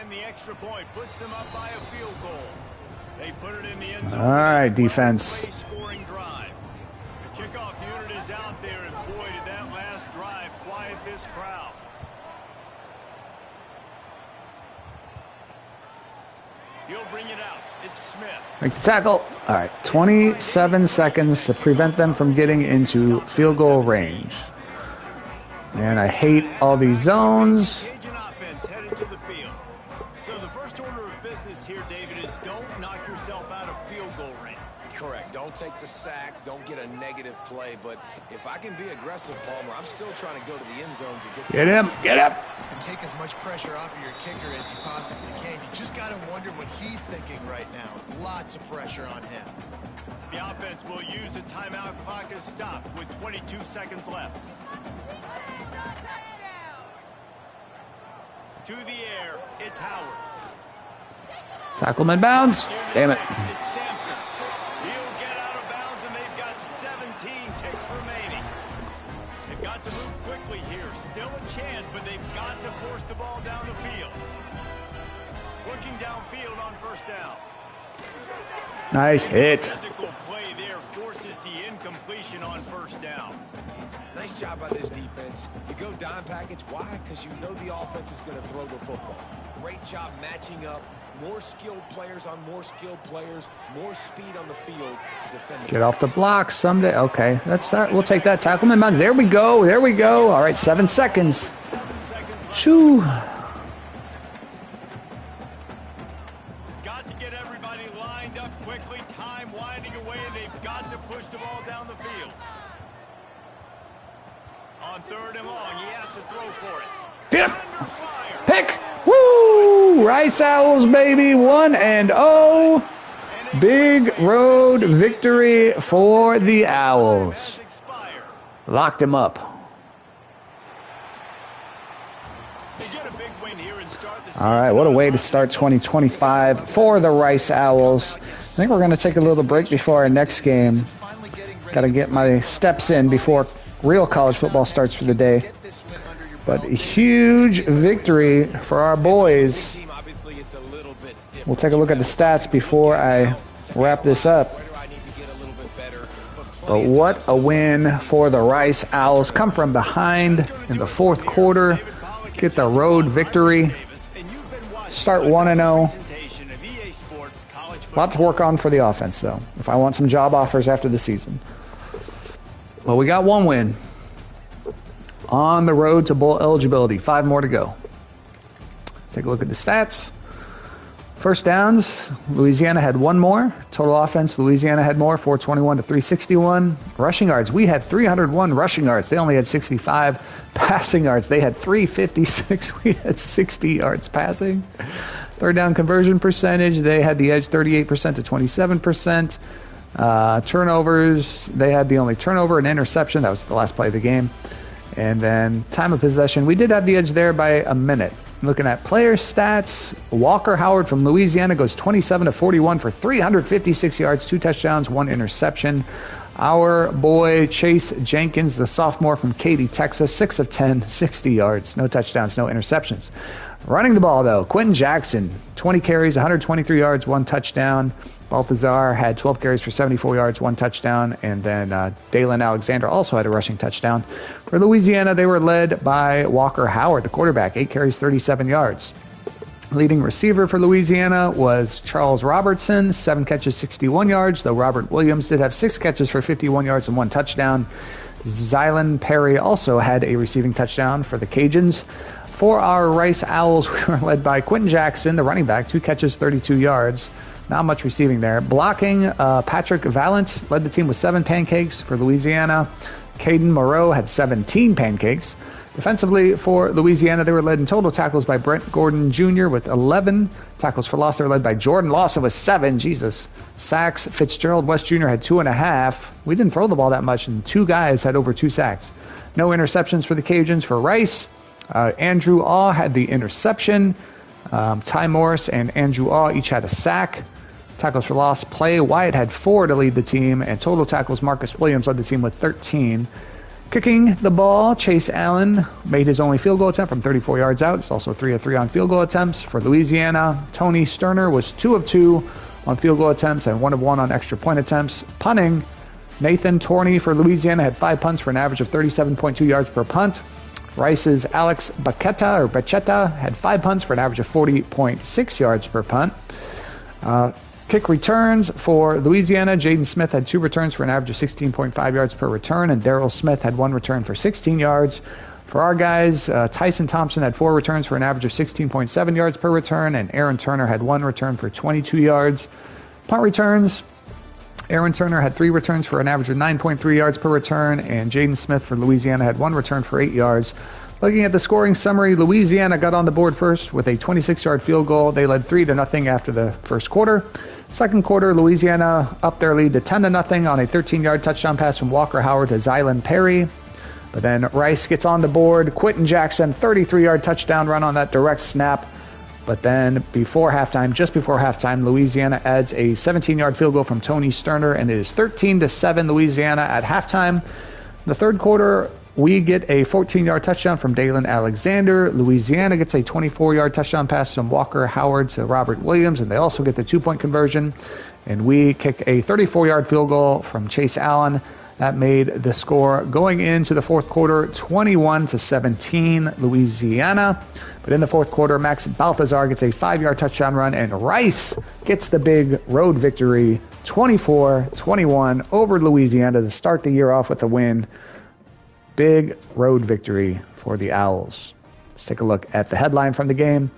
And the extra point puts them up by a field goal. They put it in the end zone. All right, defense. Scoring drive. The kickoff unit is out there, and boy, did that last drive quiet this crowd. He'll bring it out. It's Smith. Make the tackle. All right. 27 seconds to prevent them from getting into field goal range. And I hate all these zones. Cajun offense headed to the field. So the first order of business here, David, is don't knock yourself out of field goal range. Correct. Don't take the sack. Don't get a negative play. But if I can be aggressive, Palmer, I'm still trying to go to the end zone to get... Get him. Get him. And take as much pressure off of your kicker as you possibly can. You just got to wonder what he's thinking right now. Lots of pressure on him. The offense will use a timeout clock as stopped with 22 seconds left. To the air, it's Howard. Tackle him in bounds. Damn it. It's Sampson. He'll get out of bounds, and they've got 17 ticks remaining. They've got to move quickly here. Still a chance, but they've got to force the ball down the field. Looking downfield on first down. Nice hit. Physical play there forces the incompletion on first down. Nice job by this defense. You go dime package. Why? Because you know the offense is going to throw the football. Great job matching up. More skilled players on more skilled players. More speed on the field to defend. Get off the block someday. Okay, that's that. We'll take that. Tackle him in bounds. There we go. There we go. All right, 7 seconds. 7 seconds left. Shoo. Got to get everybody lined up quickly. Time winding away, and they've got to push the ball down the field. On third and long, he has to throw for it. Get him. Under fire. Pick. Woo! Rice Owls, baby. 1-0. Big road victory for the Owls. Expired. Locked him up. They get a big win here and start the All right, what a way to start 2025 for the Rice Owls. I think we're going to take a little break before our next game. Finally getting ready. Got to get my steps in before real college football starts for the day. Get this win under your But belt. a huge victory for our boys. Team, obviously, it's a little bit different. We'll take a look at the stats before I wrap this up. Where do I need to get a little bit better? But what a win for the Rice Owls. Come from behind in the fourth quarter. Get the road victory. Start 1-0. Lot to work on for the offense, though, if I want some job offers after the season. Well, we got 1 win. On the road to bowl eligibility. 5 more to go. Take a look at the stats. First downs, Louisiana had 1 more. Total offense, Louisiana had more, 421 to 361. Rushing yards, we had 301 rushing yards. They only had 65 passing yards. They had 356. We had 60 yards passing. Third down conversion percentage, they had the edge 38% to 27%. Turnovers, they had the only turnover and interception. That was the last play of the game. And then time of possession, we did have the edge there by a minute. Looking at player stats, Walker Howard from Louisiana goes 27-41 for 356 yards, 2 touchdowns, 1 interception. Our boy Chase Jenkins, the sophomore from Katy, Texas, 6 of 10, 60 yards, no touchdowns, no interceptions. Running the ball, though, Quentin Jackson, 20 carries, 123 yards, 1 touchdown. Balthazar had 12 carries for 74 yards, 1 touchdown. And then Dalen Alexander also had a rushing touchdown. For Louisiana, they were led by Walker Howard, the quarterback, 8 carries, 37 yards. Leading receiver for Louisiana was Charles Robertson, 7 catches, 61 yards, though Robert Williams did have 6 catches for 51 yards and 1 touchdown. Zylan Perry also had a receiving touchdown for the Cajuns. For our Rice Owls, we were led by Quentin Jackson, the running back, 2 catches, 32 yards. Not much receiving there. Blocking, Patrick Vallant led the team with 7 pancakes for Louisiana. Caden Moreau had 17 pancakes. Defensively for Louisiana, they were led in total tackles by Brent Gordon Jr. with 11. Tackles for loss, they were led by Jordan Lawson with 7. Jesus. Sacks, Fitzgerald West Jr. had 2.5. We didn't throw the ball that much, and 2 guys had over 2 sacks. No interceptions for the Cajuns. For Rice, Andrew Awe had the interception. Ty Morris and Andrew Awe each had a sack. Tackles for loss, Play Wyatt had 4 to lead the team, and total tackles, Marcus Williams led the team with 13. Kicking the ball, Chase Allen made his only field goal attempt from 34 yards out. It's also 3 of 3 on field goal attempts. For Louisiana, Tony Sterner was 2 of 2 on field goal attempts and 1 of 1 on extra point attempts. Punting, Nathan Torney for Louisiana had 5 punts for an average of 37.2 yards per punt. Rice's Alex Bacchetta had 5 punts for an average of 40.6 yards per punt. Kick returns for Louisiana, Jaden Smith had 2 returns for an average of 16.5 yards per return, and Daryl Smith had 1 return for 16 yards. For our guys, Tyson Thompson had 4 returns for an average of 16.7 yards per return, and Aaron Turner had 1 return for 22 yards. Punt returns, Aaron Turner had 3 returns for an average of 9.3 yards per return, and Jaden Smith for Louisiana had 1 return for 8 yards. Looking at the scoring summary, Louisiana got on the board first with a 26-yard field goal. They led 3-0 after the first quarter. Second quarter, Louisiana upped their lead to 10-0 on a 13-yard touchdown pass from Walker Howard to Zylan Perry. But then Rice gets on the board. Quentin Jackson, 33-yard touchdown run on that direct snap. But then just before halftime, Louisiana adds a 17-yard field goal from Tony Sterner, and it is 13-7 Louisiana at halftime. The third quarter, we get a 14-yard touchdown from Dalen Alexander. Louisiana gets a 24-yard touchdown pass from Walker Howard to Robert Williams, and they also get the 2-point conversion. And we kick a 34-yard field goal from Chase Allen. That made the score going into the fourth quarter 21-17 Louisiana. But in the fourth quarter, Max Balthazar gets a 5-yard touchdown run, and Rice gets the big road victory 24-21 over Louisiana to start the year off with a win. Big road victory for the Owls. Let's take a look at the headline from the game.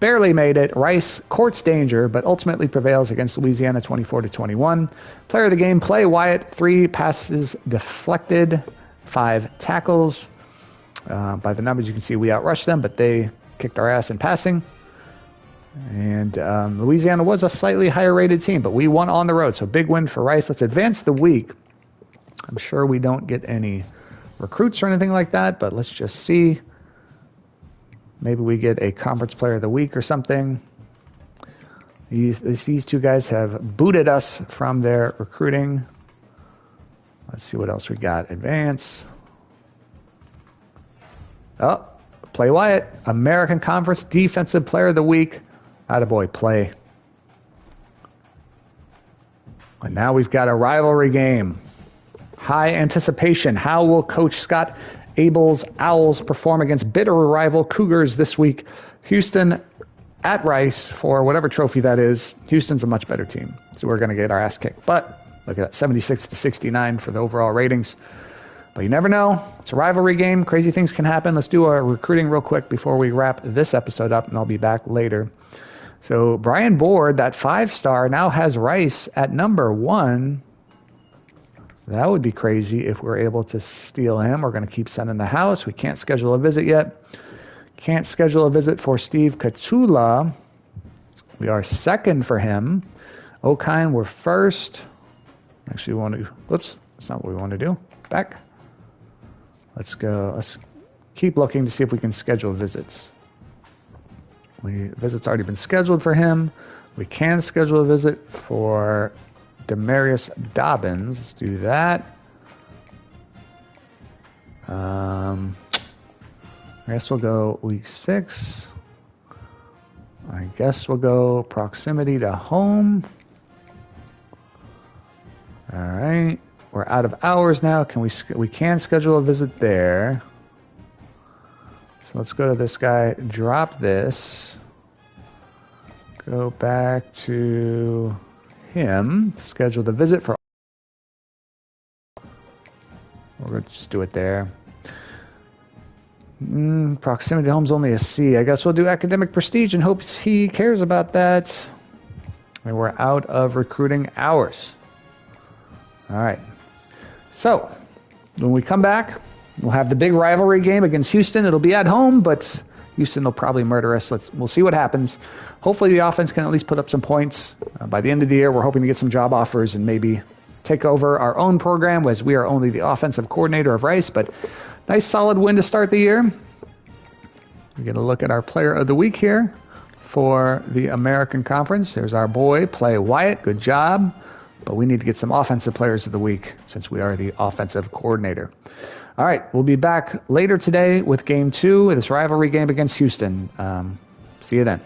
Barely made it. Rice courts danger, but ultimately prevails against Louisiana 24-21. Player of the game, Play Wyatt, 3 passes deflected, 5 tackles. By the numbers, you can see we outrushed them, but they kicked our ass in passing. And Louisiana was a slightly higher rated team, but we won on the road. So big win for Rice. Let's advance the week. I'm sure we don't get any recruits or anything like that, but let's just see. Maybe we get a conference player of the week or something. These 2 guys have booted us from their recruiting. Let's see what else we got. Advance. Oh, Play Wyatt, American Conference Defensive Player of the Week. Attaboy, Play. And now we've got a rivalry game. High anticipation. How will Coach Scott Abel's Owls perform against bitter rival Cougars this week? Houston at Rice for whatever trophy that is. Houston's a much better team, so we're going to get our ass kicked. But look at that, 76-69 for the overall ratings. But you never know. It's a rivalry game. Crazy things can happen. Let's do our recruiting real quick before we wrap this episode up, and I'll be back later. So Brian Board, that 5-star, now has Rice at number 1. That would be crazy if we're able to steal him. We're going to keep sending the house. We can't schedule a visit yet. Can't schedule a visit for Steve Katula. We are second for him. Okine, we're first. Actually, we want to, whoops, that's not what we want to do. Back. Let's go, let's keep looking to see if we can schedule visits. Visit's already been scheduled for him. We can schedule a visit for Demarius Dobbins. Let's do that. I guess we'll go week 6. I guess we'll go proximity to home. All right. We're out of hours now. We can schedule a visit there. So let's go to this guy, drop this. Go back to him, schedule the visit for. We're going to just do it there. Proximity to home's only a C. I guess we'll do academic prestige and hope he cares about that. And we're out of recruiting hours. All right. So, when we come back, we'll have the big rivalry game against Houston. It'll be at home, but Houston will probably murder us. We'll see what happens. Hopefully the offense can at least put up some points. By the end of the year, we're hoping to get some job offers and maybe take over our own program, as we are only the offensive coordinator of Rice. But nice solid win to start the year. We're going to look at our player of the week here for the American Conference. There's our boy, Play Wyatt. Good job. But we need to get some offensive players of the week since we are the offensive coordinator. All right, we'll be back later today with Game 2 of this rivalry game against Houston. See you then.